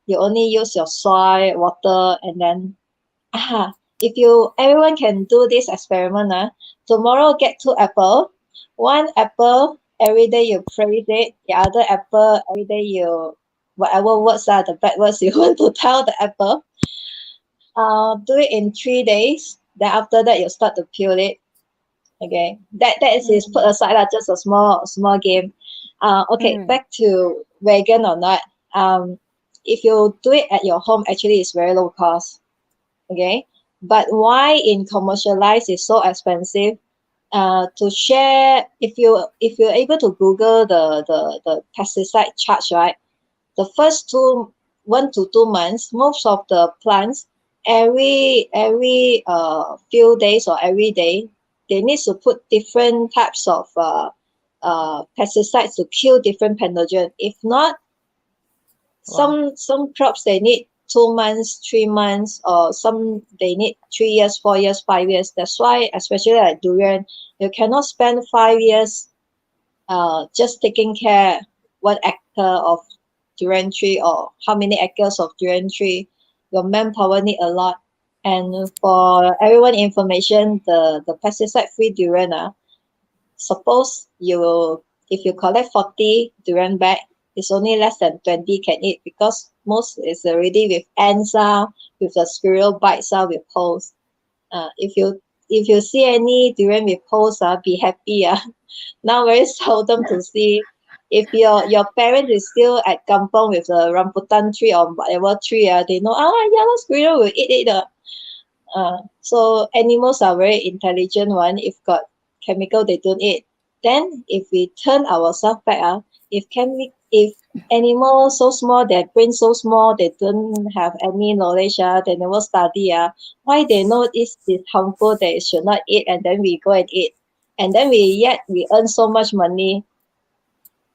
You only use your soil, water, and then if you everyone can do this experiment, tomorrow get two apple, one apple every day you praise it, the other apple every day you whatever words are the bad words you want to tell the apple. Do it in 3 days. Then after that you start to peel it. Okay, that is put mm, aside lah, just a small game. Okay, mm, back to vegan or not. If you do it at your home, actually it's very low cost. Okay, But why in commercialized is so expensive? To share, if you're able to Google the pesticide charge, right? The first 1 to 2 months, most of the plants, every few days or every day, they need to put different types of pesticides to kill different pathogen. If not, Wow. some crops they need 2 months, 3 months, or some they need 3 years, 4 years, 5 years. That's why, especially like durian, you cannot spend 5 years just taking care 1 hectare of durian tree or how many acres of durian tree. Your manpower need a lot. And for everyone information, the pesticide free durian, suppose if you collect 40 durian bag, it's only less than 20 can eat because most is already with ants, with the squirrel bites, with holes. If you see any durian with holes, be happy. Now very seldom to see. If your parent is still at kampong with the rambutan tree or whatever tree, they know, yellow squirrel will eat it. So animals are very intelligent one. If got chemical, they don't eat. Then if we turn ourselves back, if animals so small, their brain so small, they don't have any knowledge, they never study, why they know this is harmful, they should not eat, and then we go and eat. And then we earn so much money.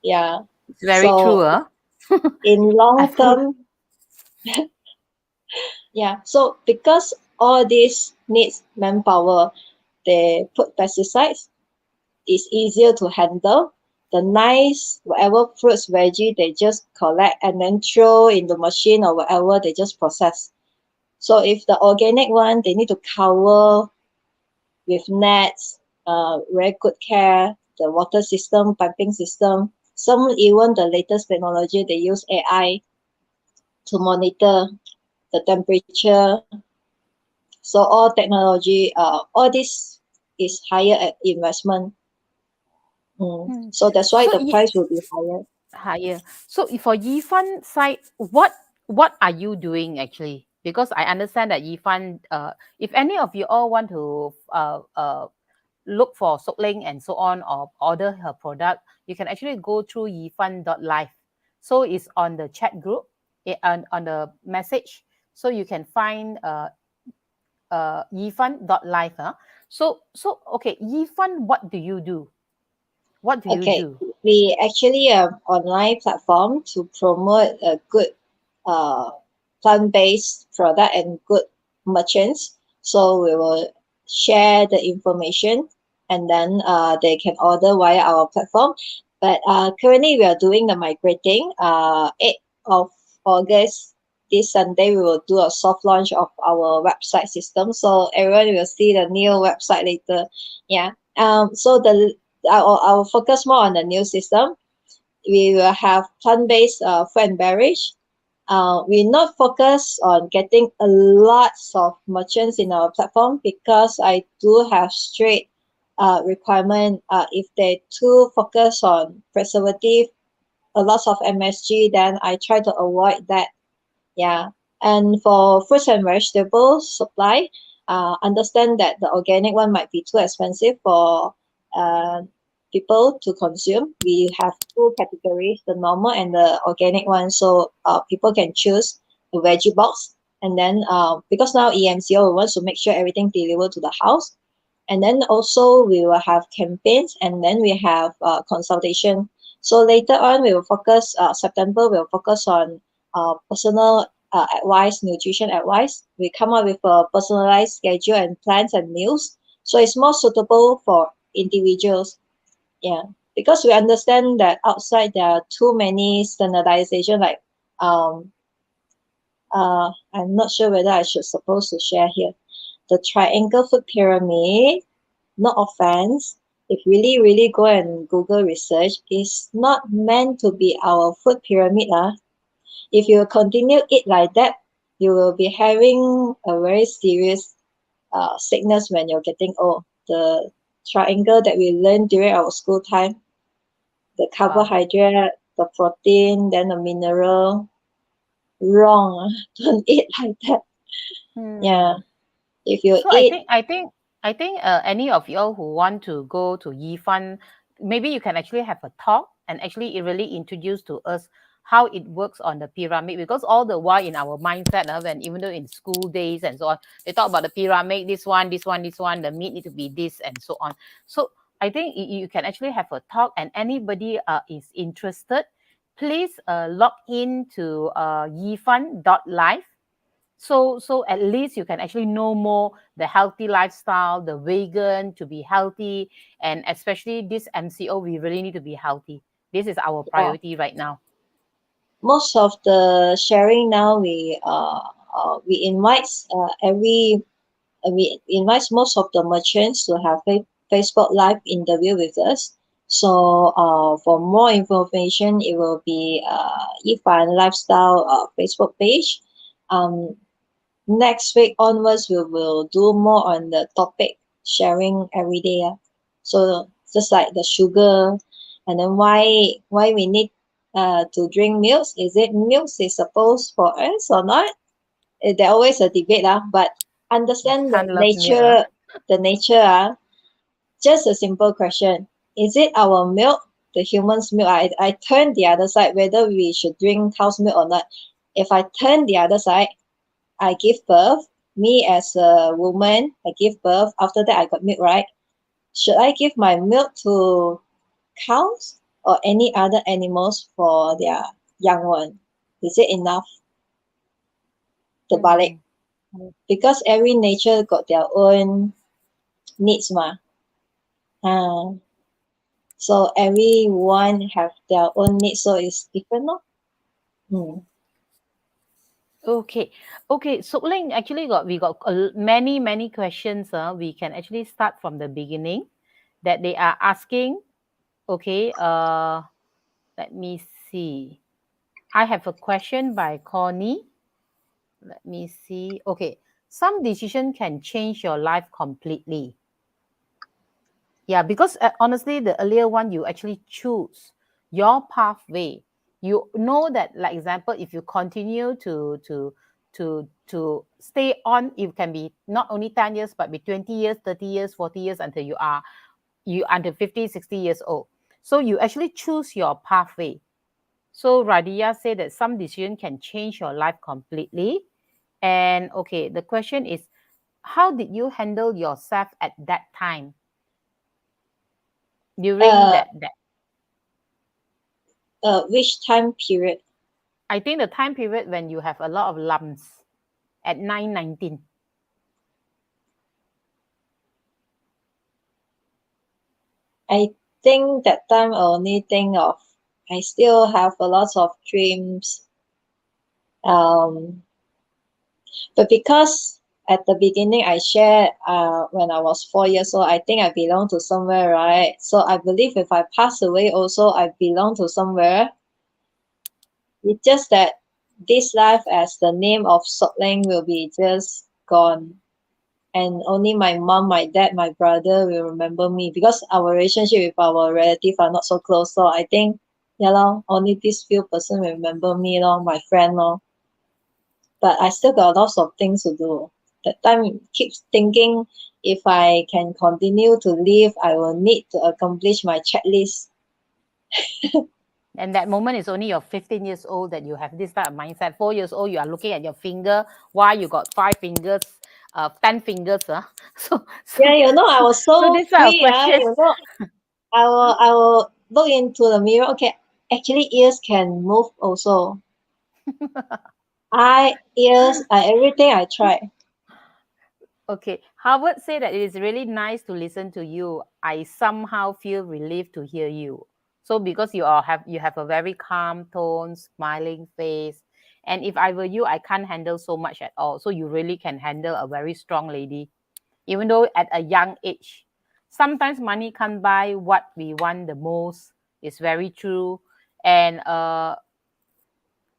Yeah. It's very true, So huh? in long I've heard. term, yeah. So because all this needs manpower, they put pesticides. It's easier to handle. The nice whatever fruits, veggie, they just collect and then throw in the machine or whatever, they just process. So if the organic one, they need to cover with nets, very good care, the water system, piping system. Some even the latest technology, they use AI to monitor the temperature. So all technology, all this is higher at investment. Hmm. So that's why So the price will be higher. higher. So for YiFan side, what are you doing actually? Because I understand that YiFan, if any of you all want to look for Sook Leng and so on or order her product, you can actually go through YiFan.live. So it's on the chat group, on the message. So you can find YiFan.live. Huh? So okay, YiFan, what do you do? What do you Okay, do? we actually have online platform to promote a good uh, plant-based product and good merchants. So we will share the information and then they can order via our platform. But currently we are doing the migrating. 8th of August, this Sunday, we will do a soft launch of our website system. So everyone will see the new website later. Yeah. So I will focus more on the new system. We will have plant-based food and beverage. We not focus on getting a lots of merchants in our platform because I do have strict requirement. If they too focus on preservative, a lot of MSG, then I try to avoid that. Yeah. And for fruits and vegetables supply, understand that the organic one might be too expensive for uh, people to consume. We have two categories, the normal and the organic one. So people can choose the veggie box. And then because now EMCO wants to make sure everything delivered to the house. And then also we will have campaigns and then we have consultation. So later on we will focus, September we'll focus on personal advice, nutrition advice. We come up with a personalized schedule and plans and meals. So it's more suitable for individuals. Yeah. Because we understand that outside there are too many standardization like I'm not sure whether I should supposed to share here. The triangle food pyramid, no offense, if really go and Google research, is not meant to be our food pyramid. If you continue it like that, you will be having a very serious sickness when you're getting old. The triangle that we learned during our school time, the Wow. carbohydrate, the protein, then the mineral, wrong. Don't eat like that. Yeah. Hmm. If you So eat, I think any of you all who want to go to YiFan, maybe you can actually have a talk and actually it really introduce to us how it works on the pyramid, because all the while in our mindset, when even though in school days and so on, they talk about the pyramid, this one, this one, this one, the meat need to be this and so on. So I think you can actually have a talk, and anybody is interested, please log in to yifan.life. So at least you can actually know more the healthy lifestyle, the vegan to be healthy, and especially this MCO, we really need to be healthy. This is our yeah, priority right now. most of the sharing now we invite we invite most of the merchants to have a Facebook Live interview with us. So for more information, it will be YiFan Lifestyle Facebook page. Um, Next week onwards, we will do more on the topic sharing every day. So just like the sugar, and then why we need to drink milk. Is it milk is supposed for us or not? There always a debate, but understand Can't love milk, huh? the nature. Just a simple question. Is it our milk, the human's milk? I turn the other side, whether we should drink cow's milk or not. If I turn the other side, I give birth. Me as a woman, I give birth. After that, I got milk, right? Should I give my milk to cows or any other animals for their young one? Is it enough? The balik, Mm. because every nature got their own needs, ma. Uh, so everyone have their own needs, so it's different, no? Hmm. Okay, okay. So Leng, actually we got many questions. We can actually start from the beginning that they are asking. Okay, let me see. I have a question by Connie. Let me see. Okay. Some decision can change your life completely. Yeah, because honestly, the earlier one, you actually choose your pathway. You know that, like example, if you continue to stay on, it can be not only 10 years, but be 20 years, 30 years, 40 years until you until 50, 60 years old. So you actually choose your pathway. So Radia said that some decision can change your life completely. And okay, the question is, how did you handle yourself at that time during Uh, that? which time period? I think the time period when you have a lot of lumps at 9, 19. I think that time I only think of I still have a lot of dreams. Um, but because at the beginning I shared when I was 4 years old, I think I belong to somewhere, right? So I believe if I pass away also I belong to somewhere. It's just that this life as the name of Sook Leng will be just gone. And only my mom, my dad, my brother will remember me because our relationship with our relative are not so close. So I think, yeah, lor, only these few person will remember me, lor, my friend, lor. But I still got lots of things to do. That time keeps thinking if I can continue to live, I will need to accomplish my checklist. And that moment is only you're 15 years old that you have this type of mindset. 4 years old, you are looking at your finger. Why you got 5 fingers, 10 fingers? So Yeah, I was so so this type of free. question. I will look into the mirror. Okay, actually ears can move also. Ears, everything I try. Okay, Harvard said that it is really nice to listen to you. I somehow feel relieved to hear you. So because you have a very calm tone, smiling face, and if I were you, I can't handle so much at all. So you really can handle a very strong lady, even though at a young age. Sometimes money can't buy what we want the most. It's very true. And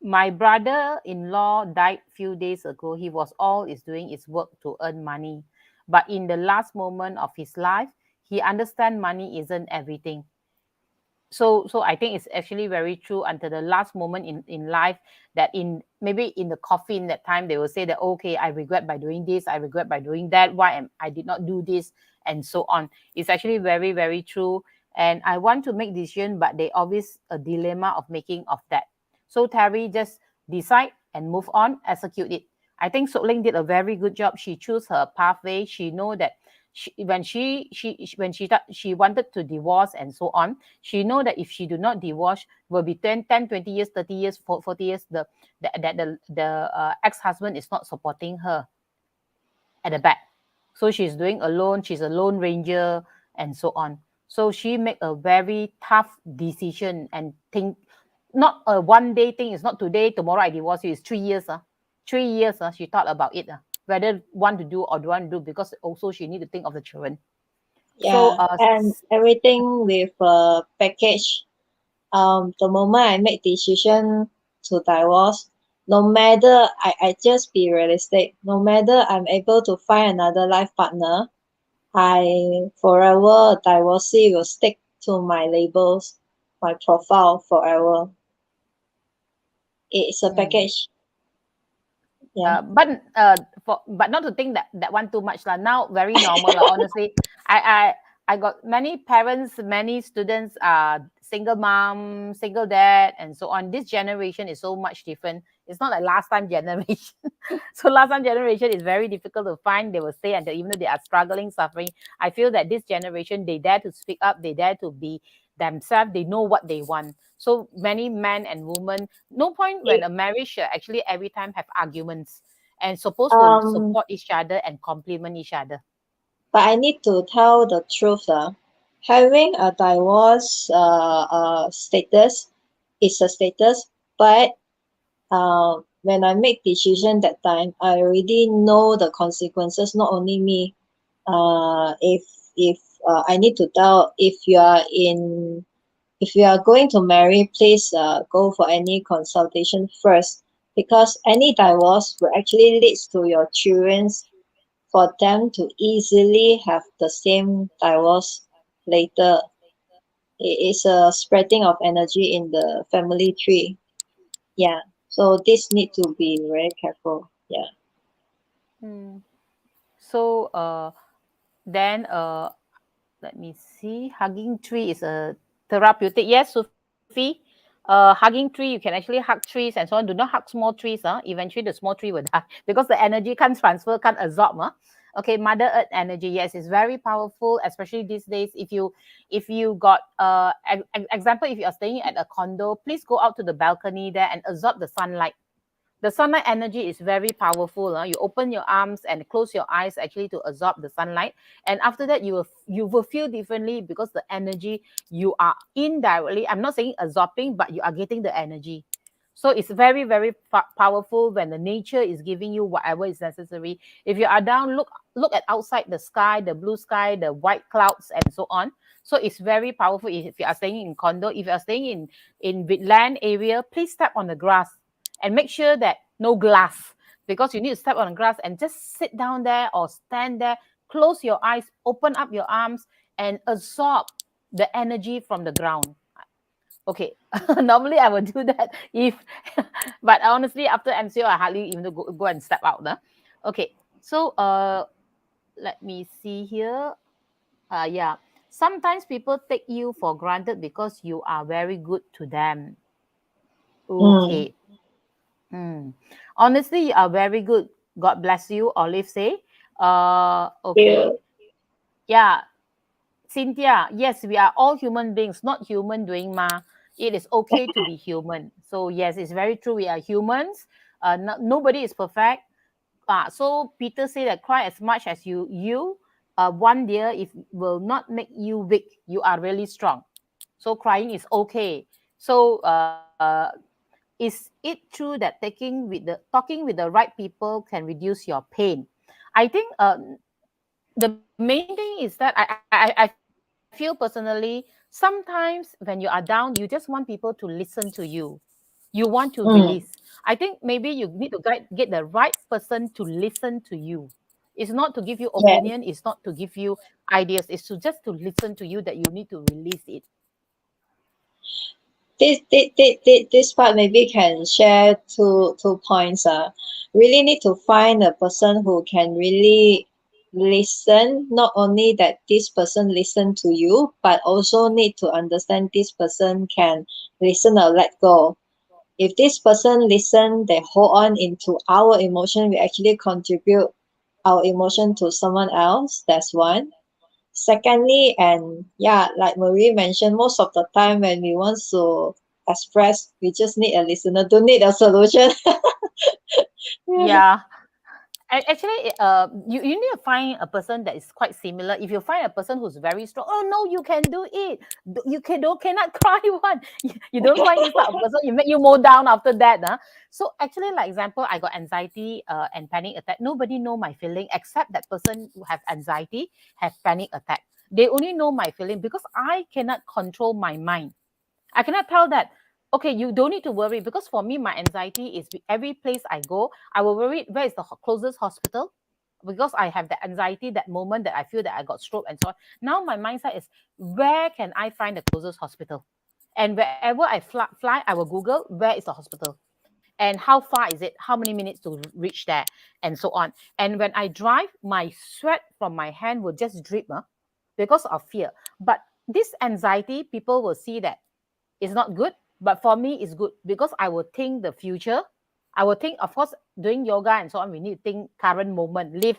my brother-in-law died few days ago. He was all is doing is work to earn money. But in the last moment of his life, he understand money isn't everything. so I think it's actually very true until the last moment in life, that in maybe in the coffin that time they will say that, okay, I regret by doing this, I regret by doing that, why am I did not do this, and so on. It's actually very, very true. And I want to make decision, but they always a dilemma of making of that. So Terry, just decide and move on, execute it. I think Sook Leng did a very good job. She chose her pathway. She know that when she wanted to divorce and so on, she know that if she do not divorce, will be 20 years, 30 years, 40 years, the ex-husband is not supporting her at the back. So she's doing alone, she's a lone ranger, and so on. So she make a very tough decision and think, not a one day thing. It's not today, tomorrow I divorce you. It's 3 years. 3 years. She thought about it. Whether want to do or don't want to do, because also she need to think of the children. So Yeah, and everything with a package. The moment I make decision to divorce, no matter I just be realistic, no matter I'm able to find another life partner, I forever divorcee will stick to my labels, my profile forever. It's a package. Yeah. but not to think that one too much lah. Now very normal lah. Honestly, I got many parents, many students are single mom, single dad, and so on. This generation is so much different. It's not like last time generation. So last time generation is very difficult to find. They will stay until even though they are struggling, suffering. I feel that this generation, they dare to speak up, they dare to be themselves, they know what they want. So many men and women, no point when a marriage actually every time have arguments, and supposed to Um, support each other and complement each other. but I need to tell the truth. Having a divorce status is a status, but when I make decision that time, I already know the consequences. Not only me, if I need to tell, if you are going to marry, please go for any consultation first, because any divorce will actually leads to your children's, for them to easily have the same divorce later. It is a spreading of energy in the family tree. Yeah. So this need to be very careful. Yeah. Hmm. So then let me see. Hugging tree is a therapeutic. Yes, Sufi. Hugging tree, you can actually hug trees and so on. Do not hug small trees. Eventually, the small tree will die because the energy can't transfer, can't absorb. Okay, Mother Earth energy. Yes, it's very powerful, especially these days. If you got example, if you are staying at a condo, please go out to the balcony there and absorb the sunlight. The sunlight energy is very powerful. You open your arms and close your eyes actually to absorb the sunlight, and after that you will feel differently, because the energy you are indirectly, I'm not saying absorbing, but you are getting the energy. So it's very, very powerful when the nature is giving you whatever is necessary. If you are down, look at outside the sky, the blue sky, the white clouds, and so on. So it's very powerful. If you are staying in condo, if you are staying in wetland area, please step on the grass and make sure that no glass, because you need to step on the grass and just sit down there or stand there, close your eyes, open up your arms, and absorb the energy from the ground. Okay, normally I would do that if, but honestly, after MCO, I hardly even go and step out. Okay, so let me see here. Yeah, sometimes people take you for granted because you are very good to them. Mm. Okay. Honestly, you are very good. God bless you, Olive say. Okay. You. Yeah, Cynthia, yes, we are all human beings, not human doing ma. It is okay to be human. So yes, it's very true. We are humans. Nobody is perfect. So Peter said that cry as much as you one dear, if will not make you weak. You are really strong. So crying is okay. So is it true that talking with the right people can reduce your pain? I think the main thing is that I feel personally, sometimes when you are down, you just want people to listen to you. You want to release. I Mm. think maybe you need to get the right person to listen to you. It's not to give you Yeah. opinion, it's not to give you ideas, it's to just to listen to you, that you need to release it. This part maybe can share two points. Really need to find a person who can really listen. Not only that this person listen to you, but also need to understand this person can listen or let go. If this person listen, they hold on into our emotion, we actually contribute our emotion to someone else. That's one. Secondly, and yeah, like Marie mentioned, most of the time when we want to express, we just need a listener, don't need a solution. Yeah. Yeah. Actually, you need to find a person that is quite similar. If you find a person who's very strong, oh no, you can do it. Cannot cry one. You don't find this type of person. You make you more down after that. Huh? So actually, like example, I got anxiety and panic attack. Nobody know my feeling except that person who have anxiety, have panic attack. They only know my feeling because I cannot control my mind. I cannot tell that, okay, you don't need to worry because for me, my anxiety is every place I go, I will worry where is the closest hospital because I have the anxiety that moment that I feel that I got stroke and so on. Now my mindset is where can I find the closest hospital? And wherever I fly, I will Google where is the hospital and how far is it, how many minutes to reach there, and so on. And when I drive, my sweat from my hand will just drip because of fear. But this anxiety, people will see that it's not good, but for me it's good because I will think the future. I will think, of course, doing yoga and so on, we need to think current moment, live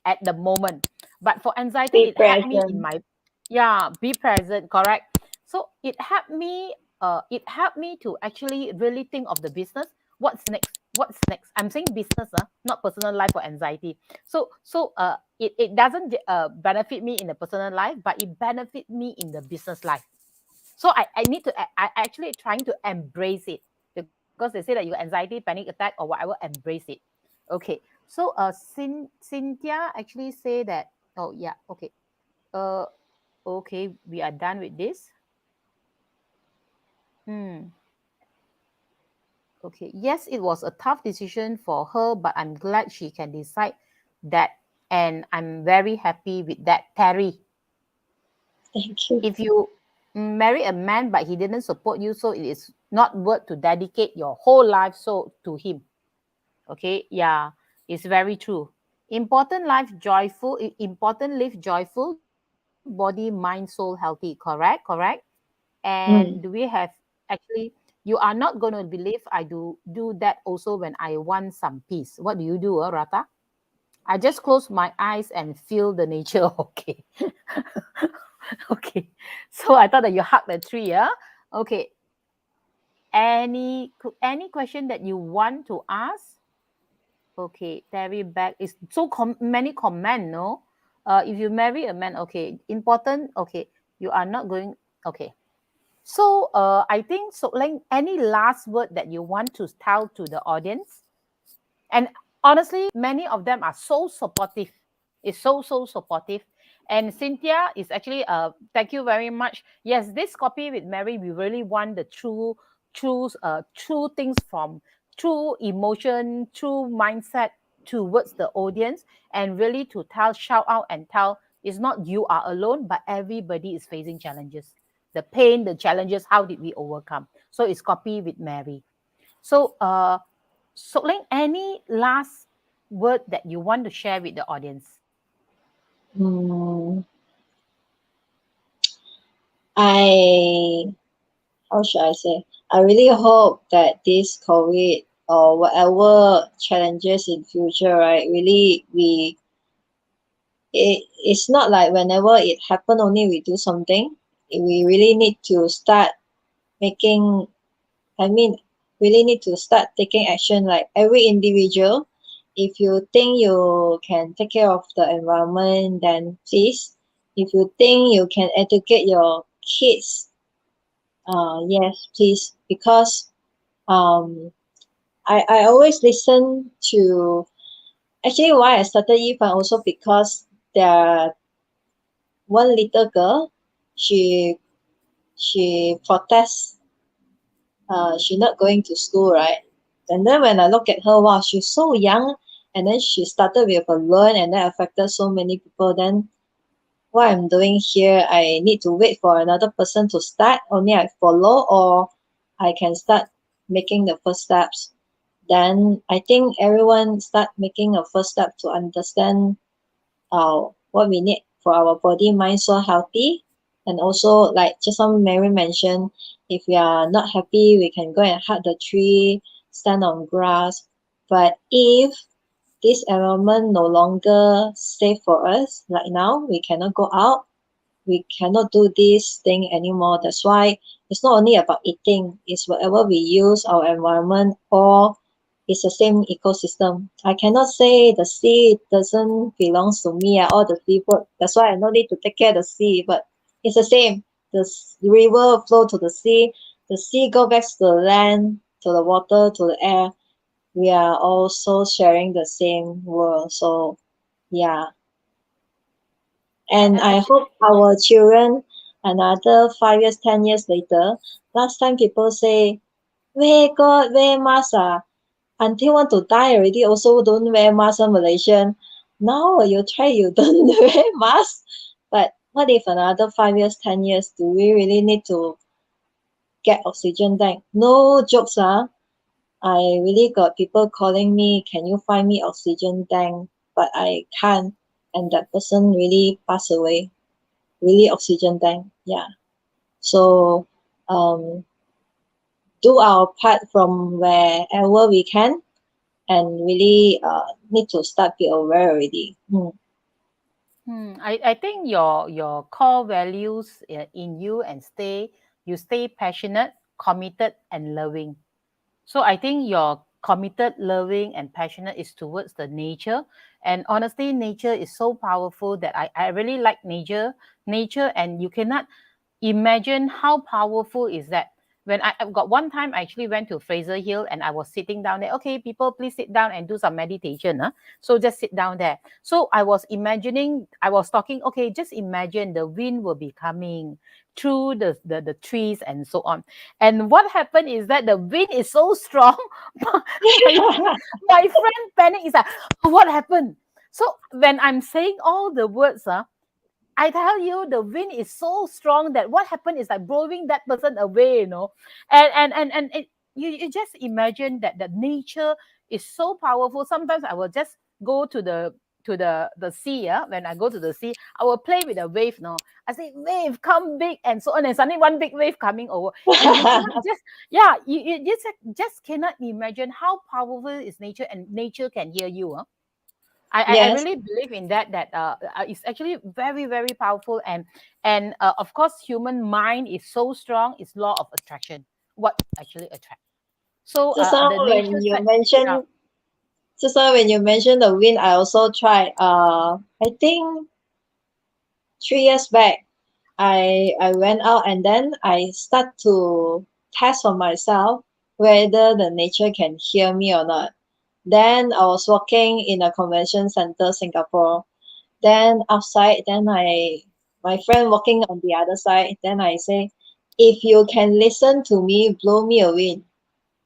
at the moment. But for anxiety, Be it helped me in present. my, yeah, be present, correct. So it helped me to actually really think of the business. What's next? I'm saying business, not personal life for anxiety. It doesn't benefit me in the personal life, but it benefit me in the business life. So I need to I actually trying to embrace it because they say that you got anxiety, panic attack or whatever, embrace it. Okay. So Cynthia actually say that, oh yeah, okay. Uh okay, we are done with this. Hmm. Okay. Yes, it was a tough decision for her, but I'm glad she can decide that, and I'm very happy with that. Terry, Thank you. if you marry a man but he didn't support you, so it is not worth to dedicate your whole life so to him. Okay, yeah, it's very true. Important live joyful, body, mind, soul healthy. Correct. And do we Mm. have, actually, you are not going to believe I do that also when I want some peace. What do you do, Rata? I just close my eyes and feel the nature. Okay. Okay. So I thought that you hugged the tree, yeah? Okay. Any question that you want to ask? Okay, Terry back is so many comment, no? If you marry a man, okay, important, okay, you are not going, okay. So I think, so like, any last word that you want to tell to the audience? And honestly, many of them are so supportive. It's so supportive. And Cynthia is actually thank you very much. Yes, this Copy with Mary, we really want the true things from true emotion, true mindset towards the audience, and really to tell, shout out and tell, it's not you are alone, but everybody is facing challenges. The pain, the challenges, how did we overcome? So it's Copy with Mary. So so, like, any last word that you want to share with the audience? Mm. I how should I say? I really hope that this COVID or whatever challenges in future, right? Really, it's not like whenever it happen only we do something. We really need to start making. I mean, really need to start taking action. Like every individual, if you think you can take care of the environment, then please. If you think you can educate your kids, yes, please, because um I always listen to, actually why I started YiFan also because there one little girl, she protests, she not going to school, right? And then when I look at her, wow, she's so young, and then she started with a learn and then affected so many people. Then what I'm doing here, I need to wait for another person to start, only I follow, or I can start making the first steps. Then I think everyone start making a first step to understand what we need for our body, mind, so healthy. And also, like just some Mary mentioned, if we are not happy, we can go and hug the tree, stand on grass. But if this environment no longer safe for us, like now, we cannot go out, we cannot do this thing anymore. That's why it's not only about eating, it's whatever we use, our environment, or it's the same ecosystem. I cannot say the sea doesn't belongs to me, all the seafood. That's why I no need to take care of the sea, but it's the same. The river flow to the sea go back to the land, to the water, to the air. We are also sharing the same world. So yeah. And And I actually, hope our children, another 5 years, 10 years later, last time people say, where God, wear mask until want to die already also don't wear mask in Malaysian. Now you try you don't wear mask. But what if another 5 years, 10 years, do we really need to get oxygen tank? No jokes, I really got people calling me, can you find me oxygen tank? But I can't. And that person really passed away. Really oxygen tank. Yeah. So um do our part from wherever we can and really need to start be aware already. I think your core values in you and you stay passionate, committed, and loving. So I think your committed, loving, and passionate is towards the nature. And honestly, nature is so powerful that I really like nature, and you cannot imagine how powerful is that. When I've got one time, I actually went to Fraser Hill and I was sitting down there. Okay, people, please sit down and do some meditation. Huh? So just sit down there. So I was imagining, I was talking, okay, just imagine the wind will be coming through the trees and so on. And what happened is that the wind is so strong. my, my friend panic is like, what happened? So when I'm saying all the words, I tell you, the wind is so strong that what happened is like blowing that person away, and you just imagine that the nature is so powerful. Sometimes I will just go to the sea. Yeah, when I go to the sea, I will play with the wave. No, I say wave come big and so on, and suddenly one big wave coming over, and you cannot just you just cannot imagine how powerful is nature, and nature can hear you. Huh? I Yes, really believe in that it's actually very very powerful, and of course human mind is so strong. It's law of attraction, what actually attract. So just now the when nature you side, yeah. mention just now when you mention the wind, I also tried. I think 3 years back, I went out and then I start to test for myself whether the nature can hear me or not. Then I was walking in a convention center, Singapore. Then outside, then my friend walking on the other side. Then I say, if you can listen to me, blow me away.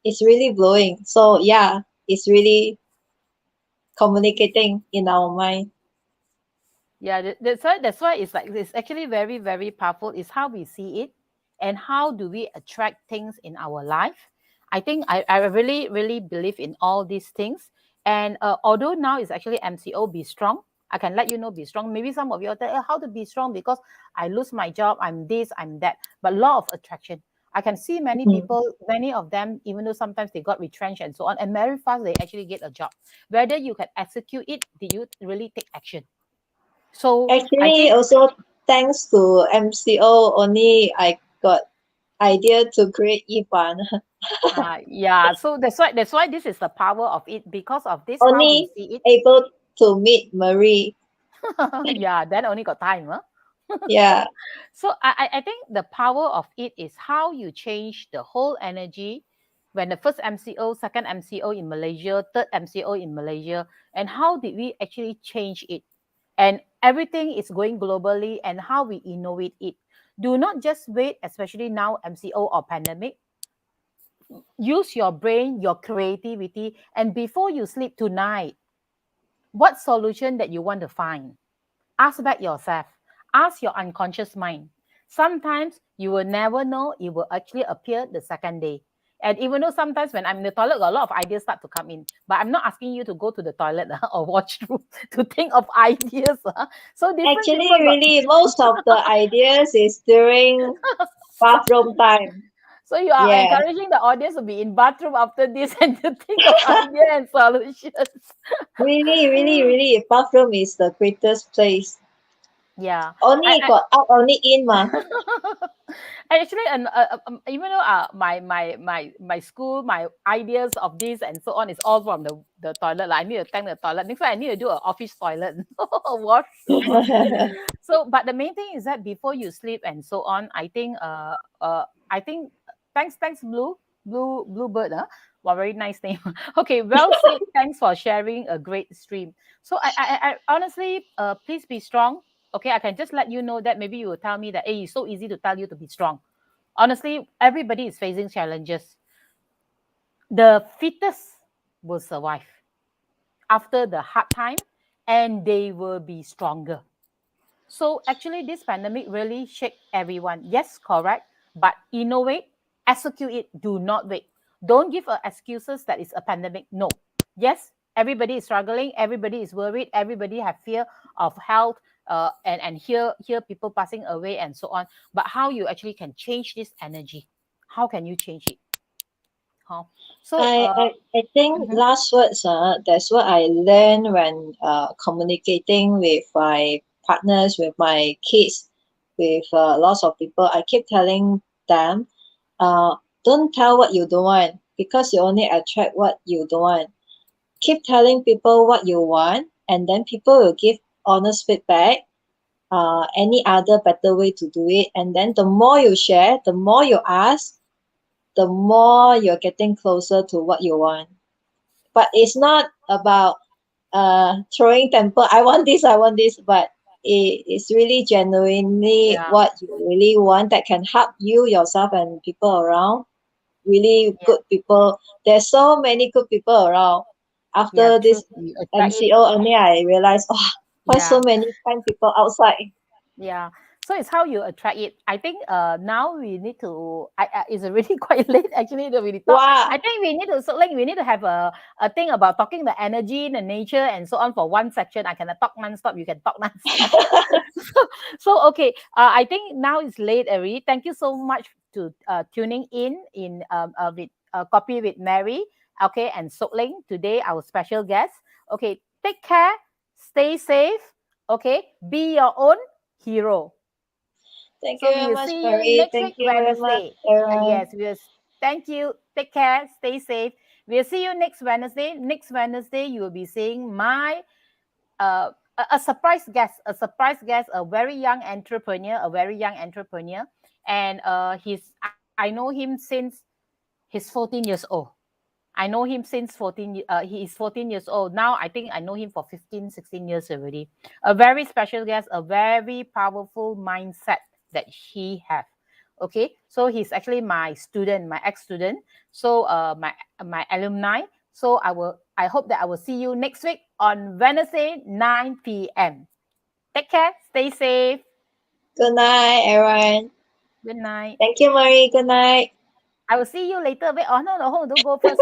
It's really blowing. So yeah, it's really communicating in our mind. Yeah, that's why it's like it's actually very very powerful. It's how we see it, and how do we attract things in our life. I think I really really believe in all these things. And although now it's actually MCO, be strong. I can let you know, be strong. Maybe some of you are tell, how to be strong because I lose my job. I'm this, I'm that. But law of attraction. I can see many Mm. people, many of them, even though sometimes they got retrenched and so on, and very fast they actually get a job. Whether you can execute it, did you really take action? So I Actually, think, also thanks to MCO, only I got idea to create YiFan. yeah. So that's why this is the power of it, because of this how we Only see it. able to meet Marie. Yeah, then only got time, huh? Yeah. So I think the power of it is how you change the whole energy when the first MCO, second MCO in Malaysia, third MCO in Malaysia, and how did we actually change it? And everything is going globally, and how we innovate it. Do not just wait, especially now MCO or pandemic. Use your brain, your creativity, and before you sleep tonight, what solution that you want to find? Ask back yourself. Ask your unconscious mind. Sometimes you will never know, it will actually appear the second day. And even though sometimes when I'm in the toilet, got a lot of ideas start to come in. But I'm not asking you to go to the toilet or watch through to think of ideas. So different Actually, people got. really, most of the ideas is during bathroom time. So you are Yeah, encouraging the audience to be in bathroom after this and to think of idea and solutions. really, really, really, bathroom is the greatest place. Yeah. Only I got out, only in, ma. actually, and even though my school, my ideas of this and so on is all from the toilet. Like I need to thank the toilet. Next time I need to do an office toilet, washroom. So, but the main thing is that before you sleep and so on, I think thanks Bluebird. Wow, very nice name. Okay, well said. Thanks for sharing a great stream. So I honestly, please be strong. Okay, I can just let you know that maybe you will tell me that, hey, it's so easy to tell you to be strong. Honestly, everybody is facing challenges. The fittest will survive after the hard time and they will be stronger. So actually, this pandemic really shake everyone. Yes, correct. But innovate, execute it. Do not wait. Don't give excuses that it's a pandemic. No. Yes, everybody is struggling. Everybody is worried. Everybody have fear of health. And hear people passing away and so on. But how you actually can change this energy? How can you change it? Huh? So I think mhm. last words, that's what I learned when communicating with my partners, with my kids, with lots of people. I keep telling them, uh, don't tell what you don't want because you only attract what you don't want. Keep telling people what you want, and then people will give honest feedback. Any other better way to do it, and then the more you share, the more you ask, the more you're getting closer to what you want. But it's not about throwing temper. I want this, but it's really genuinely Yeah, what you really want that can help you, yourself, and people around. Really yeah, good people. There's so many good people around. yeah. After True. this You attract it. MCO only, I realized, oh, why Yeah. so many kind people outside? Yeah. So it's how you attract it. I think now we need to it's already quite late actually that we talk. Wow. I think we need to so like we need to have a thing about talking the energy, the nature and so on for one section. I cannot talk non-stop, you can talk non-stop. So okay, I think now it's late already. Thank you so much to tuning in with Copy with Mary, okay, and Sook Leng today, our special guest. Okay, take care, stay safe, okay, be your own hero. Thank you So we very will much, see you Marie. next Thank week, you very much, Wednesday. everyone. Yes, thank you. Take care. Stay safe. We'll see you next Wednesday. Next Wednesday, you will be seeing my a surprise guest, a very young entrepreneur, and I know him since he's 14 years old. I know him since 14 he is 14 years old. Now I think I know him for 15, 16 years already. A very special guest, a very powerful mindset that he have. Okay, so he's actually my student, my ex-student. So my alumni. So I hope that I will see you next week on Wednesday 9 p.m. Take care, stay safe. Good night, everyone. Good night. Thank you, Marie. Good night. I will see you later. Wait, oh no, hold on, don't go first.